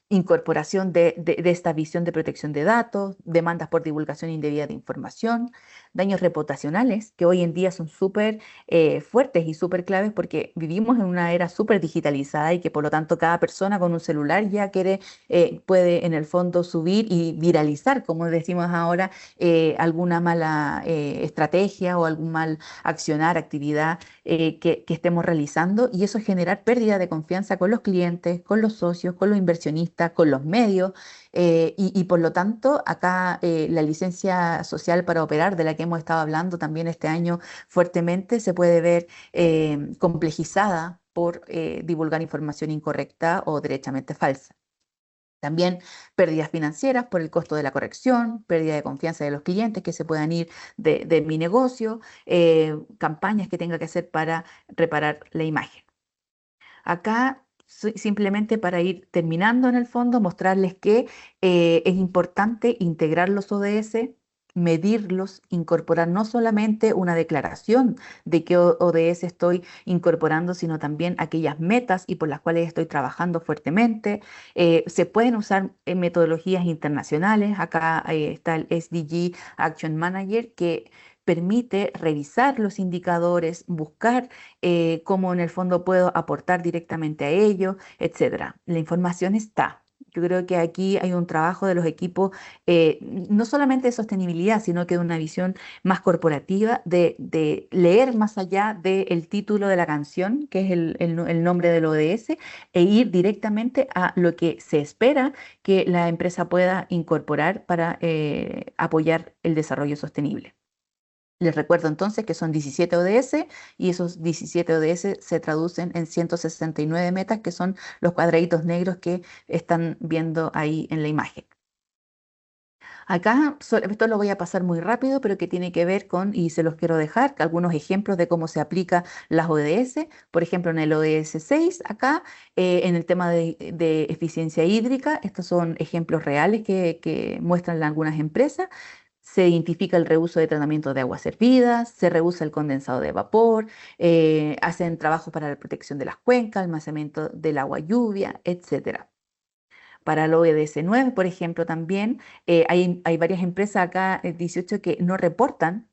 incorporación de esta visión de protección de datos, demandas por divulgación indebida de información, daños reputacionales, que hoy en día son súper fuertes y súper claves porque vivimos en una era súper digitalizada y que por lo tanto cada persona con un celular ya puede en el fondo subir y viralizar, como decimos ahora, alguna mala estrategia o algún mal accionar, actividad que estemos realizando, y eso generar pérdida de confianza con los clientes, con los socios, con los inversionistas, con los medios, y por lo tanto acá la licencia social para operar de la que hemos estado hablando también este año fuertemente se puede ver complejizada por divulgar información incorrecta o derechamente falsa. También pérdidas financieras por el costo de la corrección, pérdida de confianza de los clientes que se puedan ir de mi negocio, campañas que tenga que hacer para reparar la imagen. Acá simplemente para ir terminando en el fondo, mostrarles que es importante integrar los ODS, medirlos, incorporar no solamente una declaración de qué ODS estoy incorporando, sino también aquellas metas y por las cuales estoy trabajando fuertemente. Se pueden usar metodologías internacionales. Acá está el SDG Action Manager, que permite revisar los indicadores, buscar cómo en el fondo puedo aportar directamente a ello, etcétera. La información está. Yo creo que aquí hay un trabajo de los equipos, no solamente de sostenibilidad, sino que de una visión más corporativa, de leer más allá del título de la canción, que es el nombre del ODS, e ir directamente a lo que se espera que la empresa pueda incorporar para apoyar el desarrollo sostenible. Les recuerdo entonces que son 17 ODS y esos 17 ODS se traducen en 169 metas, que son los cuadraditos negros que están viendo ahí en la imagen. Acá, esto lo voy a pasar muy rápido, pero que tiene que ver con, y se los quiero dejar, algunos ejemplos de cómo se aplica las ODS. Por ejemplo, en el ODS 6, acá, en el tema de eficiencia hídrica, estos son ejemplos reales que muestran algunas empresas. Se identifica el reuso de tratamiento de aguas servidas, se reusa el condensado de vapor, hacen trabajos para la protección de las cuencas, almacenamiento del agua lluvia, etcétera. Para el ODS 9, por ejemplo, también hay varias empresas acá, 18, que no reportan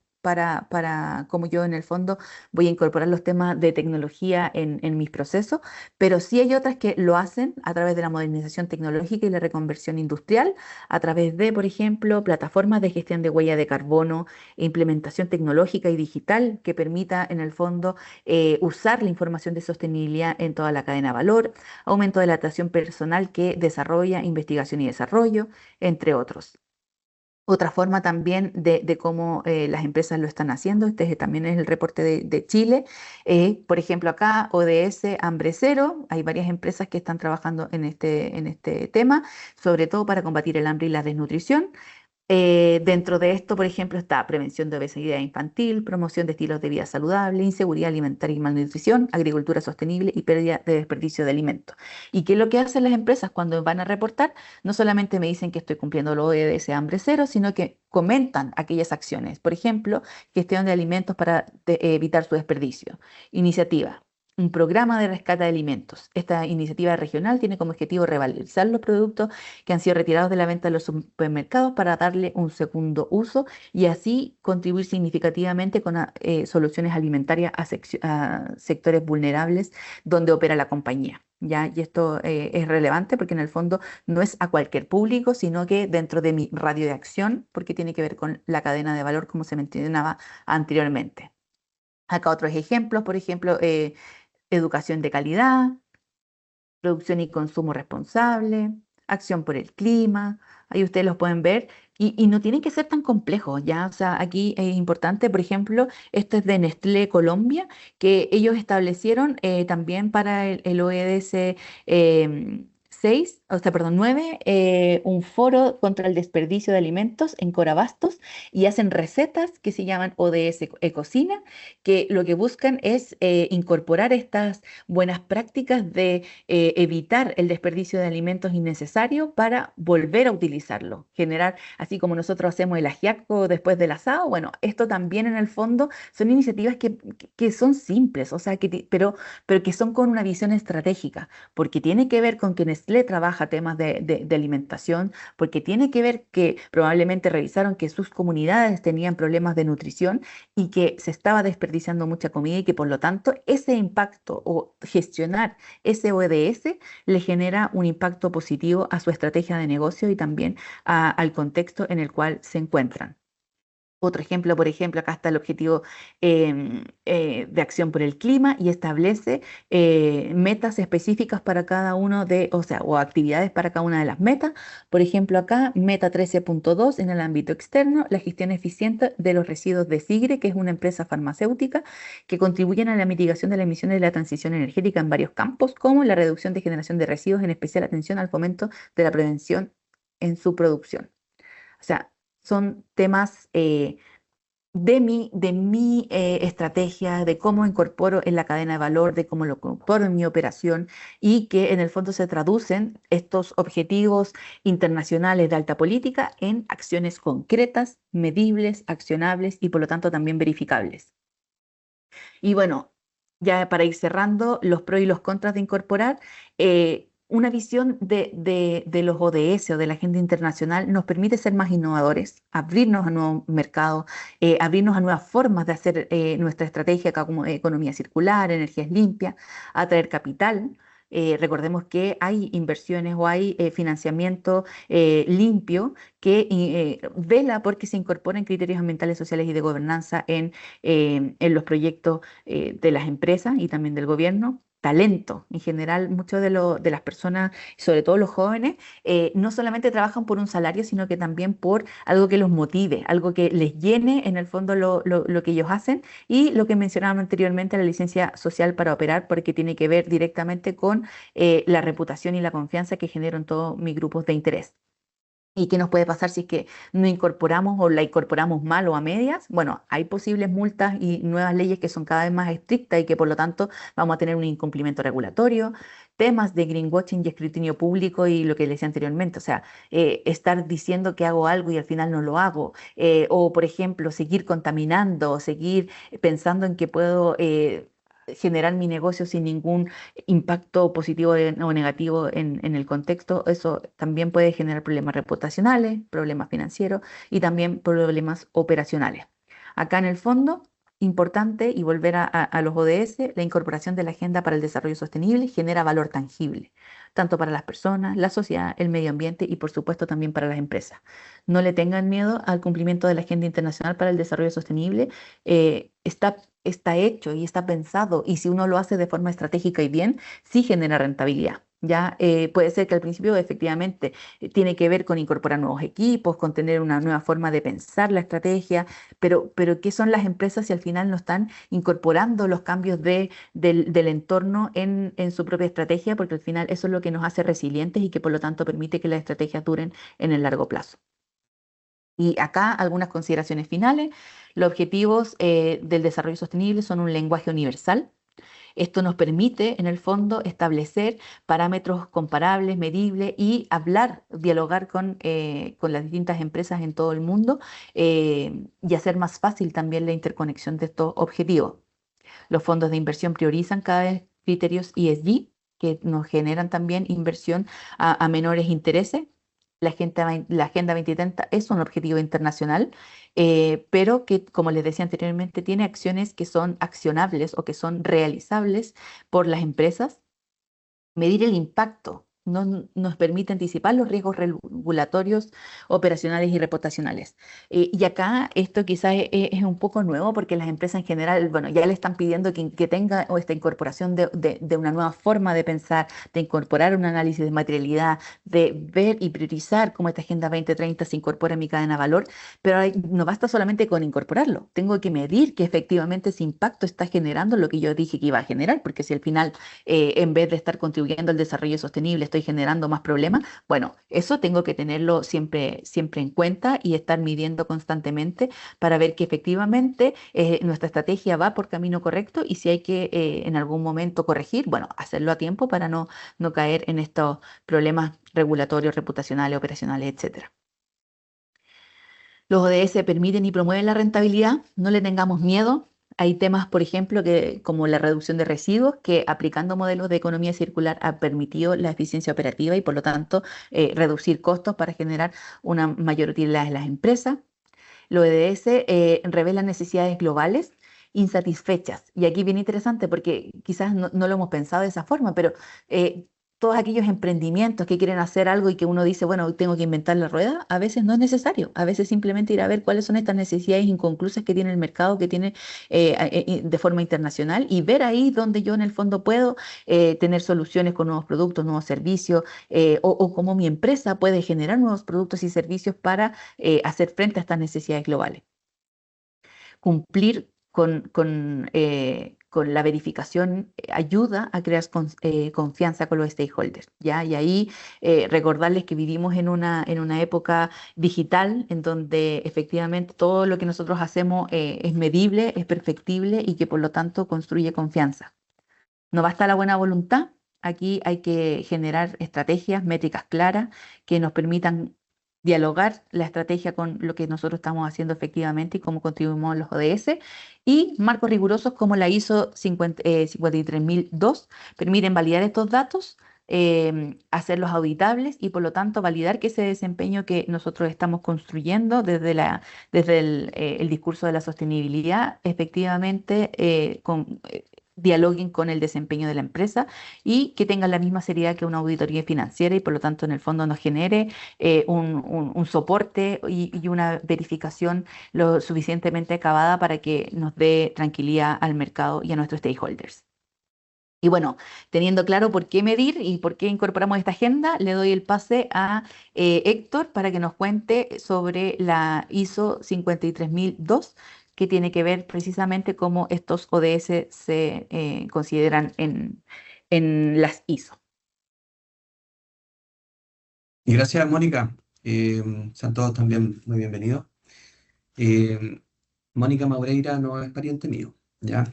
como yo en el fondo voy a incorporar los temas de tecnología en mis procesos, pero sí hay otras que lo hacen a través de la modernización tecnológica y la reconversión industrial, a través de, por ejemplo, plataformas de gestión de huella de carbono, e implementación tecnológica y digital que permita en el fondo usar la información de sostenibilidad en toda la cadena de valor, aumento de la atracción personal que desarrolla investigación y desarrollo, entre otros. Otra forma también de cómo las empresas lo están haciendo, también es el reporte de Chile. Por ejemplo, acá ODS Hambre Cero, hay varias empresas que están trabajando en este tema, sobre todo para combatir el hambre y la desnutrición. Dentro de esto, por ejemplo, está prevención de obesidad infantil, promoción de estilos de vida saludable, inseguridad alimentaria y malnutrición, agricultura sostenible y pérdida de desperdicio de alimentos. ¿Y qué es lo que hacen las empresas cuando van a reportar? No solamente me dicen que estoy cumpliendo lo de ese hambre cero, sino que comentan aquellas acciones. Por ejemplo, gestión de alimentos para evitar su desperdicio. Iniciativa. Un programa de rescate de alimentos. Esta iniciativa regional tiene como objetivo revalorizar los productos que han sido retirados de la venta de los supermercados para darle un segundo uso y así contribuir significativamente con soluciones alimentarias a sectores vulnerables donde opera la compañía. ¿Ya? Y esto es relevante porque en el fondo no es a cualquier público, sino que dentro de mi radio de acción, porque tiene que ver con la cadena de valor, como se mencionaba anteriormente. Acá otros ejemplos, por ejemplo, educación de calidad, producción y consumo responsable, acción por el clima, ahí ustedes los pueden ver y no tienen que ser tan complejos, ¿ya? O sea, aquí es importante, por ejemplo, esto es de Nestlé Colombia, que ellos establecieron también para el ODS 9, un foro contra el desperdicio de alimentos en Corabastos y hacen recetas que se llaman ODS Ecocina, que lo que buscan es incorporar estas buenas prácticas de evitar el desperdicio de alimentos innecesarios para volver a utilizarlo, generar, así como nosotros hacemos el ajiaco después del asado, bueno, esto también en el fondo son iniciativas que son simples, o sea, pero que son con una visión estratégica, porque tiene que ver con que Nestlé trabaja temas de alimentación, porque tiene que ver que probablemente revisaron que sus comunidades tenían problemas de nutrición y que se estaba desperdiciando mucha comida y que por lo tanto ese impacto o gestionar ese ODS le genera un impacto positivo a su estrategia de negocio y también al contexto en el cual se encuentran. Otro ejemplo, por ejemplo, acá está el objetivo de acción por el clima y establece metas específicas para cada uno o sea, o actividades para cada una de las metas. Por ejemplo, acá, meta 13.2 en el ámbito externo, la gestión eficiente de los residuos de Sigre, que es una empresa farmacéutica que contribuyen a la mitigación de las emisiones de la transición energética en varios campos, como la reducción de generación de residuos, en especial atención al fomento de la prevención en su producción. O sea, son temas de mi estrategia, de cómo incorporo en la cadena de valor, de cómo lo incorporo en mi operación y que en el fondo se traducen estos objetivos internacionales de alta política en acciones concretas, medibles, accionables y por lo tanto también verificables. Y bueno, ya para ir cerrando, los pros y los contras de incorporar, una visión de los ODS o de la agenda internacional nos permite ser más innovadores, abrirnos a nuevos mercados, abrirnos a nuevas formas de hacer nuestra estrategia como economía circular, energías limpias, atraer capital. Recordemos que hay inversiones o hay financiamiento limpio que vela porque se incorporen criterios ambientales, sociales y de gobernanza en los proyectos de las empresas y también del gobierno. Talento, en general, muchos de las personas, sobre todo los jóvenes, no solamente trabajan por un salario, sino que también por algo que los motive, algo que les llene en el fondo lo que ellos hacen y lo que mencionábamos anteriormente, la licencia social para operar, porque tiene que ver directamente con la reputación y la confianza que generan todos mis grupos de interés. ¿Y qué nos puede pasar si es que no incorporamos o la incorporamos mal o a medias? Bueno, hay posibles multas y nuevas leyes que son cada vez más estrictas y que por lo tanto vamos a tener un incumplimiento regulatorio, temas de greenwashing y escrutinio público y lo que les decía anteriormente, o sea, estar diciendo que hago algo y al final no lo hago, o por ejemplo, seguir contaminando, seguir pensando en que puedo generar mi negocio sin ningún impacto positivo o negativo en el contexto, eso también puede generar problemas reputacionales, problemas financieros y también problemas operacionales. Acá en el fondo, importante y volver a los ODS, la incorporación de la Agenda para el Desarrollo Sostenible genera valor tangible, tanto para las personas, la sociedad, el medio ambiente y por supuesto también para las empresas. No le tengan miedo al cumplimiento de la Agenda Internacional para el Desarrollo Sostenible. Está hecho y está pensado y si uno lo hace de forma estratégica y bien, sí genera rentabilidad. Ya puede ser que al principio efectivamente tiene que ver con incorporar nuevos equipos, con tener una nueva forma de pensar la estrategia, pero ¿qué son las empresas si al final no están incorporando los cambios del entorno en su propia estrategia? Porque al final eso es lo que nos hace resilientes y que por lo tanto permite que las estrategias duren en el largo plazo. Y acá algunas consideraciones finales. Los objetivos del desarrollo sostenible son un lenguaje universal. Esto nos permite, en el fondo, establecer parámetros comparables, medibles y hablar, dialogar con las distintas empresas en todo el mundo y hacer más fácil también la interconexión de estos objetivos. Los fondos de inversión priorizan cada vez criterios ESG que nos generan también inversión a menores intereses. La Agenda 2030 es un objetivo internacional, pero que, como les decía anteriormente, tiene acciones que son accionables o que son realizables por las empresas. Medir el impacto nos permite anticipar los riesgos regulatorios, operacionales y reputacionales. Y acá esto quizás es un poco nuevo porque las empresas en general, bueno, ya le están pidiendo que tenga o esta incorporación de una nueva forma de pensar, de incorporar un análisis de materialidad, de ver y priorizar cómo esta Agenda 2030 se incorpora en mi cadena de valor, pero no basta solamente con incorporarlo, tengo que medir que efectivamente ese impacto está generando lo que yo dije que iba a generar, porque si al final en vez de estar contribuyendo al desarrollo sostenible, estoy generando más problemas. Bueno, eso tengo que tenerlo siempre, siempre en cuenta y estar midiendo constantemente para ver que efectivamente nuestra estrategia va por camino correcto y si hay que en algún momento corregir, bueno, hacerlo a tiempo para no caer en estos problemas regulatorios, reputacionales, operacionales, etcétera. Los ODS permiten y promueven la rentabilidad, no le tengamos miedo. Hay temas, por ejemplo, como la reducción de residuos, que aplicando modelos de economía circular ha permitido la eficiencia operativa y, por lo tanto, reducir costos para generar una mayor utilidad en las empresas. Los ODS revelan necesidades globales insatisfechas. Y aquí viene interesante porque quizás no lo hemos pensado de esa forma, pero todos aquellos emprendimientos que quieren hacer algo y que uno dice, bueno, tengo que inventar la rueda, a veces no es necesario. A veces simplemente ir a ver cuáles son estas necesidades inconclusas que tiene el mercado, que tiene de forma internacional y ver ahí donde yo en el fondo puedo tener soluciones con nuevos productos, nuevos servicios, o cómo mi empresa puede generar nuevos productos y servicios para hacer frente a estas necesidades globales. Cumplir con la verificación ayuda a crear confianza con los stakeholders, ¿ya? Y ahí recordarles que vivimos en una época digital en donde efectivamente todo lo que nosotros hacemos es medible, es perfectible y que por lo tanto construye confianza. No basta la buena voluntad, aquí hay que generar estrategias, métricas claras que nos permitan dialogar la estrategia con lo que nosotros estamos haciendo efectivamente y cómo contribuimos a los ODS. Y marcos rigurosos como la ISO 53002 permiten validar estos datos, hacerlos auditables y por lo tanto validar que ese desempeño que nosotros estamos construyendo desde el discurso de la sostenibilidad efectivamente dialoguen con el desempeño de la empresa y que tengan la misma seriedad que una auditoría financiera y por lo tanto en el fondo nos genere un soporte y una verificación lo suficientemente acabada para que nos dé tranquilidad al mercado y a nuestros stakeholders. Y bueno, teniendo claro por qué medir y por qué incorporamos esta agenda, le doy el pase a Héctor para que nos cuente sobre la ISO 53002, que tiene que ver precisamente cómo estos ODS se consideran en las ISO. Y gracias, Mónica. Sean todos también muy bienvenidos. Eh, Mónica Maureira no es pariente mío, ¿ya?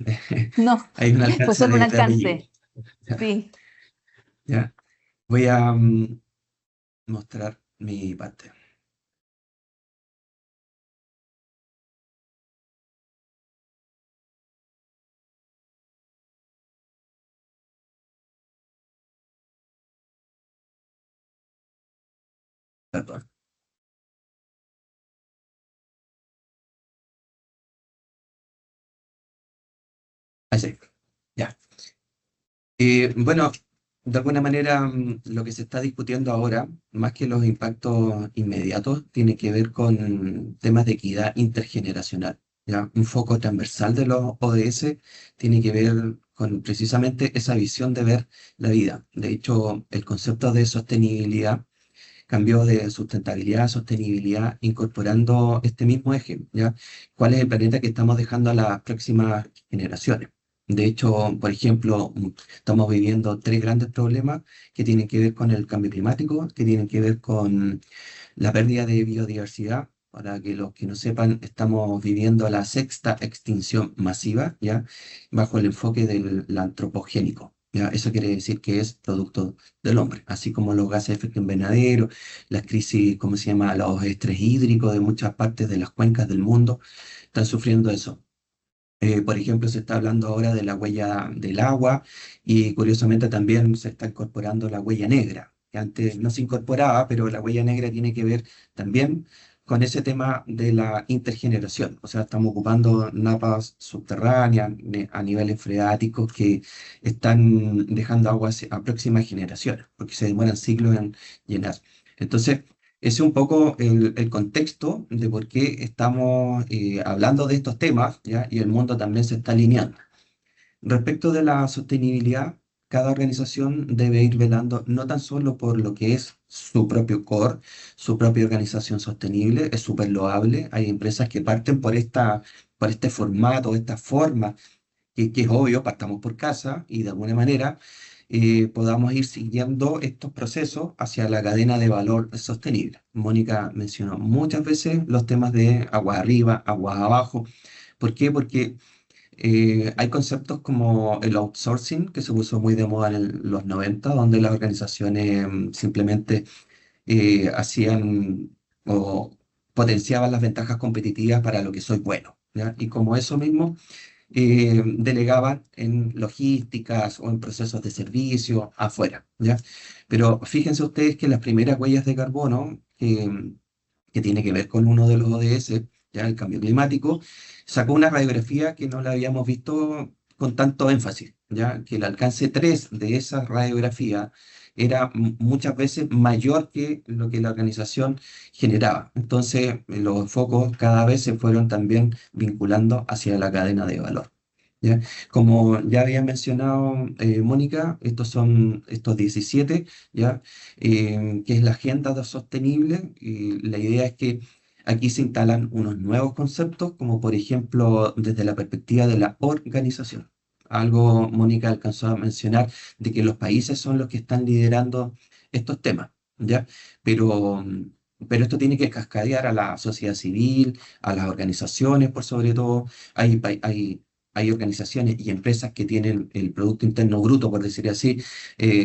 No, Hay un fue alcance solo un de apellido, alcance, ¿ya? sí. ¿Ya? Voy a mostrar mi parte. Perdón. Así, ya. Bueno, de alguna manera lo que se está discutiendo ahora, más que los impactos inmediatos, tiene que ver con temas de equidad intergeneracional. ¿Ya? Un foco transversal de los ODS tiene que ver con precisamente esa visión de ver la vida. De hecho, el concepto de sostenibilidad cambió de sustentabilidad a sostenibilidad, incorporando este mismo eje, ¿ya? ¿Cuál es el planeta que estamos dejando a las próximas generaciones? De hecho, por ejemplo, estamos viviendo tres grandes problemas que tienen que ver con el cambio climático, que tienen que ver con la pérdida de biodiversidad. Para que los que no sepan, estamos viviendo la sexta extinción masiva, ¿ya? Bajo el enfoque del antropogénico. ¿Ya? Eso quiere decir que es producto del hombre, así como los gases de efecto invernadero, las crisis, ¿cómo se llama? Los estrés hídricos de muchas partes de las cuencas del mundo están sufriendo eso. Por ejemplo, se está hablando ahora de la huella del agua y curiosamente también se está incorporando la huella negra, que antes no se incorporaba, pero la huella negra tiene que ver también con ese tema de la intergeneración. O sea, estamos ocupando napas subterráneas a niveles freáticos que están dejando agua a próximas generaciones, porque se demoran siglos en llenar. Entonces, ese es un poco el contexto de por qué estamos hablando de estos temas, ¿ya? Y el mundo también se está alineando. Respecto de la sostenibilidad, cada organización debe ir velando no tan solo por lo que es su propio core, su propia organización sostenible, es súper loable. Hay empresas que parten por este formato, esta forma, que es obvio, partamos por casa y de alguna manera podamos ir siguiendo estos procesos hacia la cadena de valor sostenible. Mónica mencionó muchas veces los temas de agua arriba, agua abajo. ¿Por qué? Porque hay conceptos como el outsourcing, que se puso muy de moda en los 90, donde las organizaciones simplemente hacían o potenciaban las ventajas competitivas para lo que soy bueno, ¿ya? Y como eso mismo, delegaban en logísticas o en procesos de servicio afuera, ¿ya? Pero fíjense ustedes que las primeras huellas de carbono, que tiene que ver con uno de los ODS, ya el cambio climático, sacó una radiografía que no la habíamos visto con tanto énfasis, ya que el alcance 3 de esa radiografía era muchas veces mayor que lo que la organización generaba. Entonces, los focos cada vez se fueron también vinculando hacia la cadena de valor. ¿Ya? Como ya había mencionado Mónica, estos son estos 17, ¿ya? Que es la agenda sostenible. Y la idea es que aquí se instalan unos nuevos conceptos, como por ejemplo desde la perspectiva de la organización. Algo Mónica alcanzó a mencionar de que los países son los que están liderando estos temas, ¿ya? Pero, pero esto tiene que cascadear a la sociedad civil, a las organizaciones, por sobre todo. Hay organizaciones y empresas que tienen el Producto Interno Bruto, por decir así,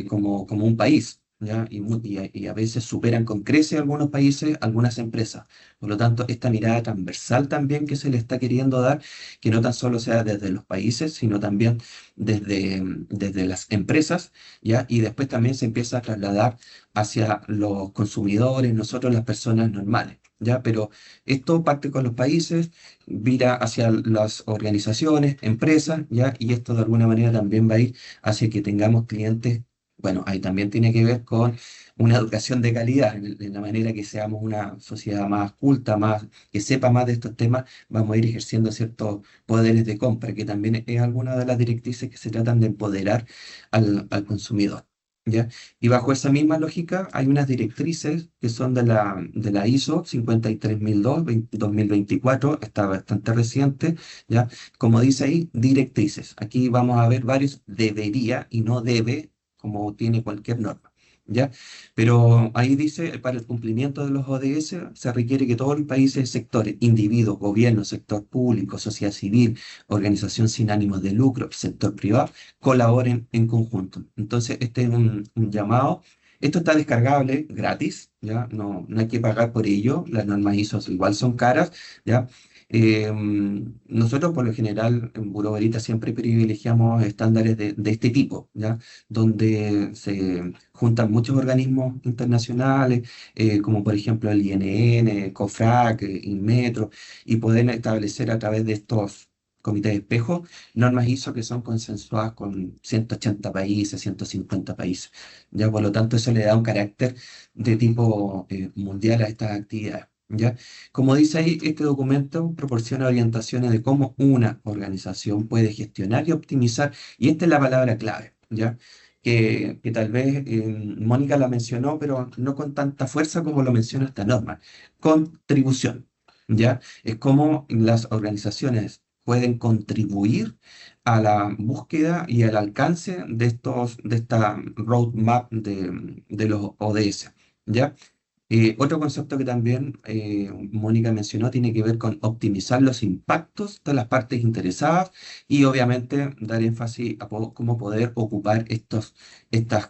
como un país, ¿ya? Y a veces superan con creces algunos países, algunas empresas. Por lo tanto, esta mirada transversal también que se le está queriendo dar, que no tan solo sea desde los países, sino también desde las empresas, ¿ya? Y después también se empieza a trasladar hacia los consumidores, nosotros las personas normales, ¿ya? Pero esto parte con los países, vira hacia las organizaciones, empresas, ¿ya? Y esto de alguna manera también va a ir hacia que tengamos clientes. Bueno, ahí también tiene que ver con una educación de calidad, en la manera que seamos una sociedad más culta, más, que sepa más de estos temas, vamos a ir ejerciendo ciertos poderes de compra, que también es alguna de las directrices que se tratan de empoderar al consumidor. ¿Ya? Y bajo esa misma lógica hay unas directrices que son de la ISO 53002, 2024, está bastante reciente, ¿ya? Como dice ahí, directrices. Aquí vamos a ver varios debería y no debe, como tiene cualquier norma, ¿ya? Pero ahí dice, para el cumplimiento de los ODS se requiere que todos los países, sectores, individuos, gobierno, sector público, sociedad civil, organización sin ánimos de lucro, sector privado, colaboren en conjunto. Entonces, este es un llamado. Esto está descargable gratis, ¿ya? No hay que pagar por ello. Las normas ISO igual son caras, ¿ya? Nosotros, por lo general, en Bureau Veritas siempre privilegiamos estándares de este tipo, ¿ya? Donde se juntan muchos organismos internacionales, como por ejemplo el INN, COFRAC, Inmetro, y poder establecer a través de estos comités de espejo normas ISO que son consensuadas con 180 países, 150 países. Ya, por lo tanto, eso le da un carácter de tipo mundial a estas actividades. ¿Ya? Como dice ahí, este documento proporciona orientaciones de cómo una organización puede gestionar y optimizar, y esta es la palabra clave, ¿ya? Que tal vez Mónica la mencionó, pero no con tanta fuerza como lo menciona esta norma. Contribución, ¿ya? Es cómo las organizaciones pueden contribuir a la búsqueda y al alcance de esta roadmap de los ODS, ¿ya? Otro concepto que también Mónica mencionó tiene que ver con optimizar los impactos de las partes interesadas y obviamente dar énfasis a cómo poder ocupar estas,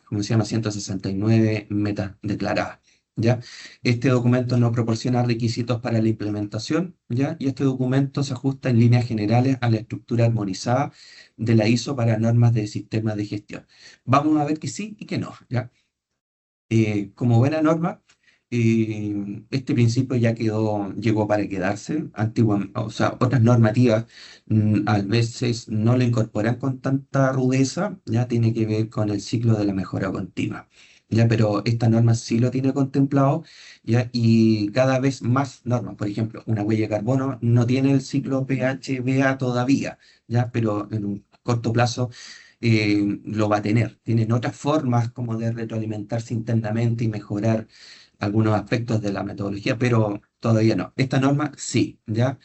como se llama, 169 metas declaradas. ¿Ya? Este documento nos proporciona requisitos para la implementación, ¿ya? Y este documento se ajusta en líneas generales a la estructura armonizada de la ISO para normas de sistemas de gestión. Vamos a ver que sí y que no, ¿ya? Como buena norma, este principio ya llegó para quedarse. O sea, otras normativas a veces no lo incorporan con tanta rudeza, ya tiene que ver con el ciclo de la mejora continua. Ya, pero esta norma sí lo tiene contemplado, ya, y cada vez más normas. Por ejemplo, una huella de carbono no tiene el ciclo PHBA todavía, ya, pero en un corto plazo lo va a tener. Tienen otras formas como de retroalimentarse internamente y mejorar algunos aspectos de la metodología, pero todavía no. Esta norma sí, ¿ya?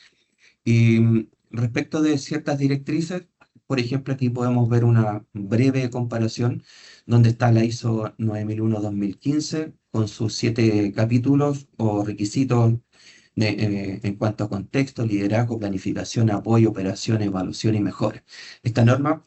Y respecto de ciertas directrices, Por ejemplo, aquí podemos ver una breve comparación donde está la ISO 9001-2015 con sus 7 capítulos o requisitos en cuanto a contexto, liderazgo, planificación, apoyo, operación, evaluación y mejora. Esta norma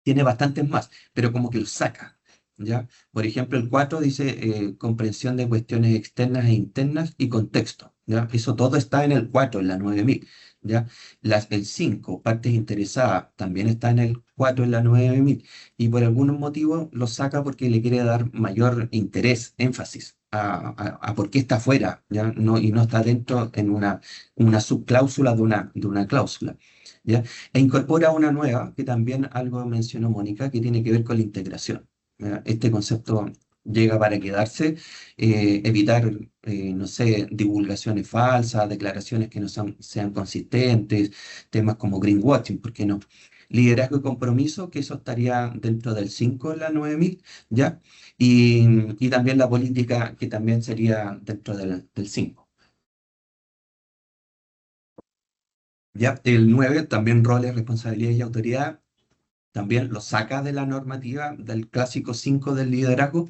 tiene bastantes más, pero como que los saca, ¿ya? Por ejemplo, el 4 dice comprensión de cuestiones externas e internas y contexto, ¿ya? Eso todo está en el 4, en la 9000, ¿ya? El 5, partes interesadas, también está en el 4, en la 9000, y por algún motivo lo saca porque le quiere dar mayor interés, énfasis a por qué está afuera, ¿ya? No, y no está dentro en una subcláusula de una cláusula, ¿ya? E incorpora una nueva, que también algo mencionó Mónica, que tiene que ver con la integración, ¿ya? Este concepto llega para quedarse, evitar, no sé, divulgaciones falsas, declaraciones que no sean consistentes, temas como greenwashing, ¿por qué no? Liderazgo y compromiso, que eso estaría dentro del 5 en la 9000, ¿ya? Y también la política, que también sería dentro del 5. Ya, el 9 también roles, responsabilidades y autoridad, también lo saca de la normativa del clásico 5 del liderazgo,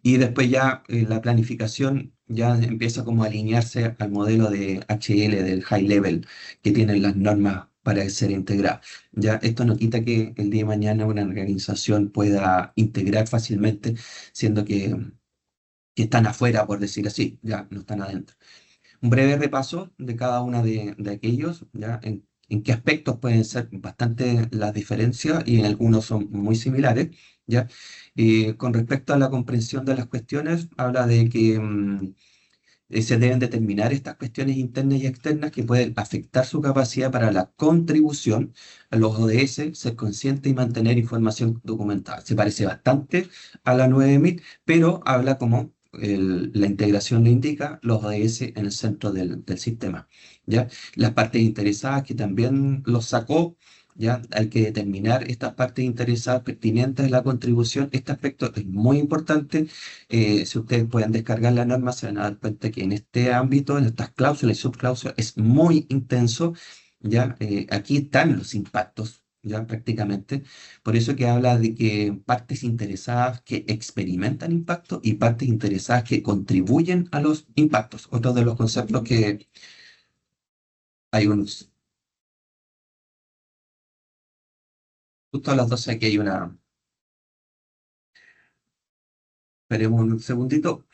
y después ya la planificación ya empieza como a alinearse al modelo de HL, del high level, que tienen las normas para ser integradas. Ya esto no quita que el día de mañana una organización pueda integrar fácilmente, siendo que están afuera, por decir así, ya no están adentro. Un breve repaso de cada una de aquellos, ¿ya? En qué aspectos pueden ser bastante las diferencias y en algunos son muy similares, ¿ya? Con respecto a la comprensión de las cuestiones, habla de que se deben determinar estas cuestiones internas y externas que pueden afectar su capacidad para la contribución a los ODS, ser consciente y mantener información documentada. Se parece bastante a la 9000, pero habla como la integración le indica, los ODS en el centro del sistema, ¿ya? Las partes interesadas, que también los sacó, ¿ya? Hay que determinar estas partes interesadas pertinentes de la contribución. Este aspecto es muy importante. Si ustedes pueden descargar la norma, se van a dar cuenta que en este ámbito, en estas cláusulas y subcláusulas, es muy intenso, ¿ya? Aquí están los impactos, ya prácticamente. Por eso que habla de que partes interesadas que experimentan impacto y partes interesadas que contribuyen a los impactos. Otro de los conceptos que hay unos, justo a las 12 aquí hay una, esperemos un segundito.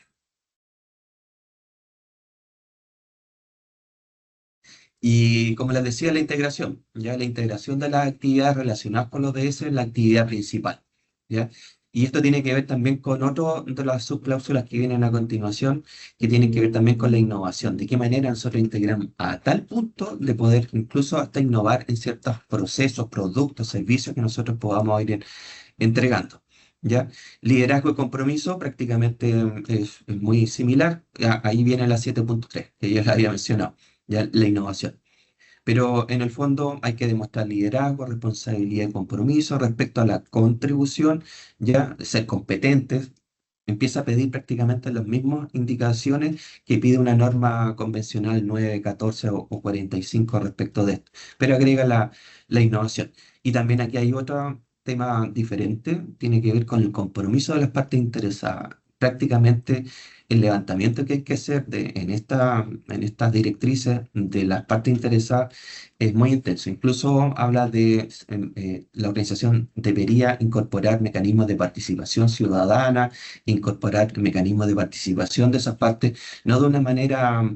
Y como les decía, la integración, ya la integración de las actividades relacionadas con los DS es la actividad principal, ¿ya? Y esto tiene que ver también con otro de las subcláusulas que vienen a continuación, que tienen que ver también con la innovación, de qué manera nosotros integramos a tal punto de poder incluso hasta innovar en ciertos procesos, productos, servicios que nosotros podamos ir entregando, ¿ya? Liderazgo y compromiso prácticamente es muy similar. Ahí viene la 7.3 que ya la había mencionado, ya la innovación. Pero en el fondo hay que demostrar liderazgo, responsabilidad y compromiso respecto a la contribución, ya ser competentes. Empieza a pedir prácticamente las mismas indicaciones que pide una norma convencional 9, 14 o 45 respecto de esto, pero agrega la innovación. Y también aquí hay otro tema diferente, tiene que ver con el compromiso de las partes interesadas. Prácticamente el levantamiento que hay que hacer en estas directrices de las partes interesadas es muy intenso. Incluso habla de la organización debería incorporar mecanismos de participación ciudadana, incorporar mecanismos de participación de esas partes, no de una manera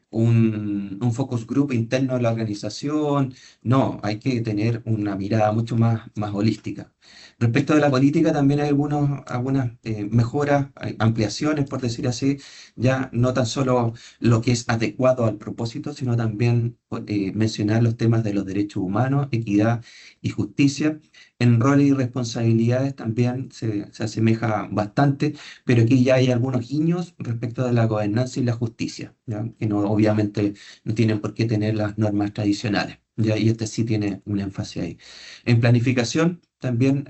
un focus group interno de la organización. No, hay que tener una mirada mucho más holística. Respecto de la política, también hay algunas mejoras, hay ampliaciones, por decir así, ya no tan solo lo que es adecuado al propósito, sino también mencionar los temas de los derechos humanos, equidad y justicia. En roles y responsabilidades también se asemeja bastante, pero aquí ya hay algunos guiños respecto de la gobernanza y la justicia, ¿ya? Que no, obviamente no tienen por qué tener las normas tradicionales, ¿ya? Y este sí tiene un énfasis ahí. En planificación también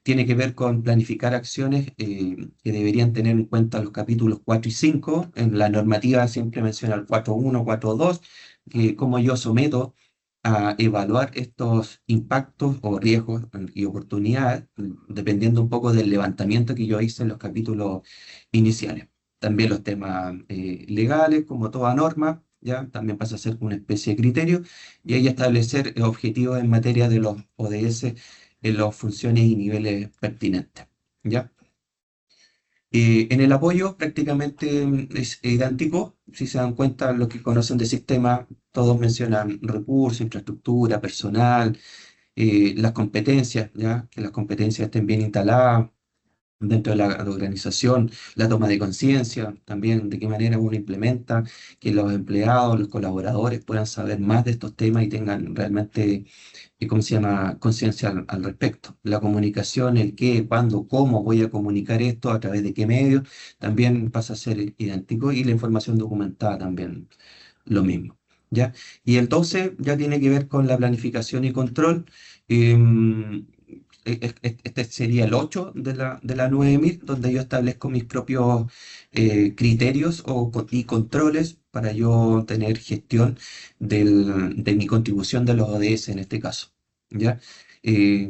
tiene que ver con planificar acciones que deberían tener en cuenta los capítulos 4 y 5. En la normativa siempre menciona el 4.1, 4.2, que como yo someto a evaluar estos impactos o riesgos y oportunidades, dependiendo un poco del levantamiento que yo hice en los capítulos iniciales. También los temas legales, como toda norma, ya también pasa a ser una especie de criterio, y ahí establecer objetivos en materia de los ODS en las funciones y niveles pertinentes. ¿Ya? En el apoyo prácticamente es idéntico. Si se dan cuenta, los que conocen del sistema, todos mencionan recursos, infraestructura, personal, las competencias, ¿ya? Que las competencias estén bien instaladas dentro de la organización, la toma de conciencia, también de qué manera uno implementa, que los empleados, los colaboradores puedan saber más de estos temas y tengan realmente ¿cómo se llama? Conciencia al respecto. La comunicación, el qué, cuándo, cómo voy a comunicar esto, a través de qué medios, también pasa a ser idéntico y la información documentada también lo mismo. ¿Ya? Y el 12 ya tiene que ver con la planificación y control. Em, Este sería el 8 de la 9000, donde yo establezco mis propios criterios y controles para yo tener gestión de mi contribución de los ODS en este caso. ¿Ya?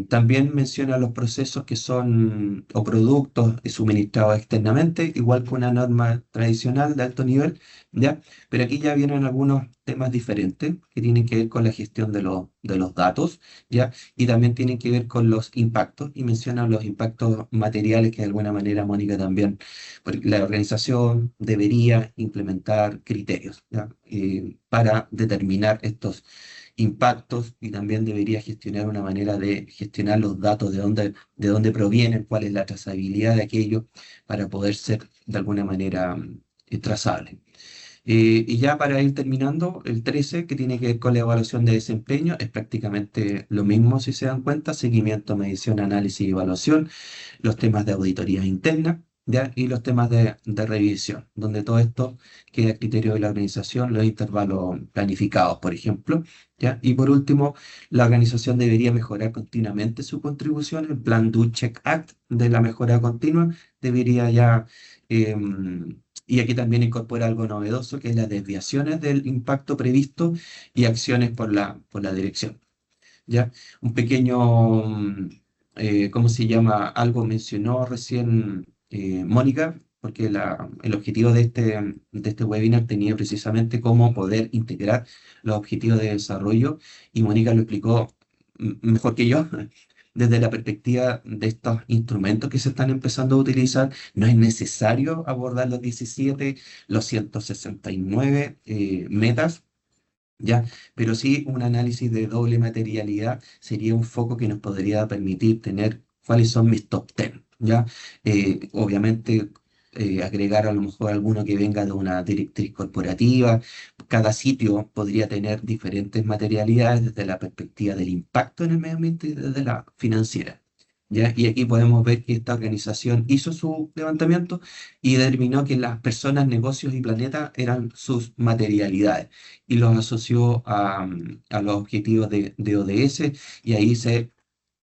También menciona los procesos que son o productos suministrados externamente, igual que una norma tradicional de alto nivel, ¿ya? Pero aquí ya vienen algunos temas diferentes que tienen que ver con la gestión de los datos, ¿ya? Y también tienen que ver con los impactos, y mencionan los impactos materiales que de alguna manera Mónica también, porque la organización debería implementar criterios, ¿ya? Para determinar estos impactos, y también debería gestionar una manera de gestionar los datos, de dónde provienen, cuál es la trazabilidad de aquello, para poder ser de alguna manera trazable. Y ya para ir terminando, el 13, que tiene que ver con la evaluación de desempeño, es prácticamente lo mismo si se dan cuenta: seguimiento, medición, análisis y evaluación, los temas de auditoría interna, ¿ya? Y los temas de revisión, donde todo esto queda a criterio de la organización, los intervalos planificados, por ejemplo, ¿ya? Y por último, la organización debería mejorar continuamente su contribución. El plan Do Check Act de la mejora continua debería ya... y aquí también incorpora algo novedoso, que es las desviaciones del impacto previsto y acciones por la dirección. ¿Ya? Un pequeño, ¿cómo se llama? Algo mencionó recién Mónica, porque el objetivo de este webinar tenía precisamente cómo poder integrar los objetivos de desarrollo, y Mónica lo explicó mejor que yo. Desde la perspectiva de estos instrumentos que se están empezando a utilizar, no es necesario abordar los 17, los 169 metas, ¿ya? Pero sí, un análisis de doble materialidad sería un foco que nos podría permitir tener cuáles son mis top 10, ¿ya? Obviamente, agregar a lo mejor alguno que venga de una directriz corporativa. Cada sitio podría tener diferentes materialidades desde la perspectiva del impacto en el medio ambiente y desde la financiera. ¿Ya? Y aquí podemos ver que esta organización hizo su levantamiento y determinó que las personas, negocios y planeta eran sus materialidades, y los asoció a los objetivos de ODS, y ahí se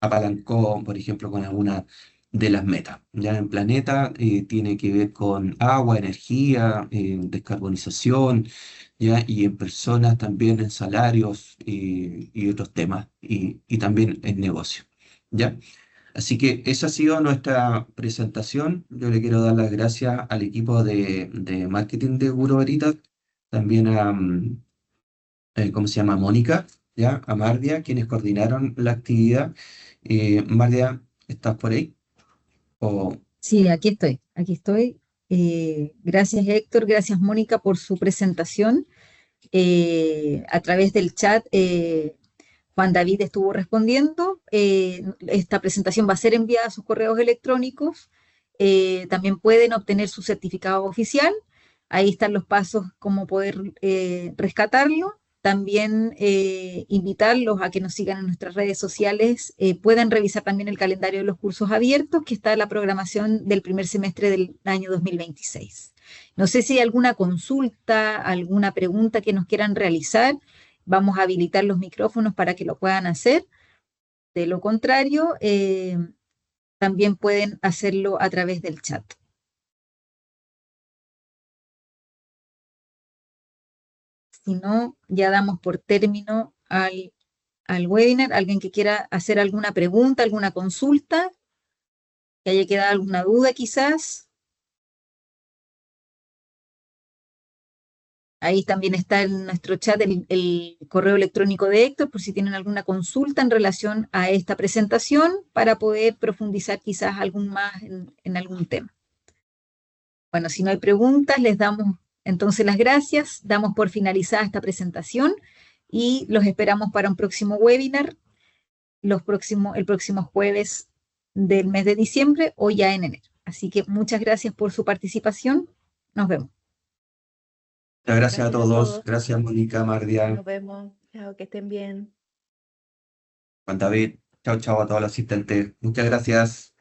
apalancó, por ejemplo, con alguna de las metas. Ya en planeta tiene que ver con agua, energía, descarbonización, ya, y en personas también en salarios y otros temas, y también en negocio. ¿Ya? Así que esa ha sido nuestra presentación. Yo le quiero dar las gracias al equipo de marketing de Bureau Veritas, también ¿cómo se llama? Mónica, ¿ya? A Mardia, quienes coordinaron la actividad. Mardia, ¿estás por ahí? O, Sí, aquí estoy, aquí estoy. Gracias Héctor, gracias Mónica por su presentación. A través del chat, Juan David estuvo respondiendo. Esta presentación va a ser enviada a sus correos electrónicos. También pueden obtener su certificado oficial. Ahí están los pasos cómo poder rescatarlo. También invitarlos a que nos sigan en nuestras redes sociales. Pueden revisar también el calendario de los cursos abiertos, que está en la programación del primer semestre del año 2026. No sé si hay alguna consulta, alguna pregunta que nos quieran realizar. Vamos a habilitar los micrófonos para que lo puedan hacer. De lo contrario, también pueden hacerlo a través del chat. Si no, ya damos por término al al webinar. ¿Alguien que quiera hacer alguna pregunta, alguna consulta? ¿Que haya quedado alguna duda quizás? Ahí también está en nuestro chat el correo electrónico de Héctor, por si tienen alguna consulta en relación a esta presentación, para poder profundizar quizás algún más en algún tema. Bueno, si no hay preguntas, les damos entonces las gracias, damos por finalizada esta presentación y los esperamos para un próximo webinar el próximo jueves del mes de diciembre o ya en enero. Así que muchas gracias por su participación. Nos vemos. Muchas gracias a Gracias a todos. todos. Gracias, Mónica, Mardia, Nos vemos. Chao, que estén bien. Juan David. Chao, chao a todos los asistentes. Muchas gracias.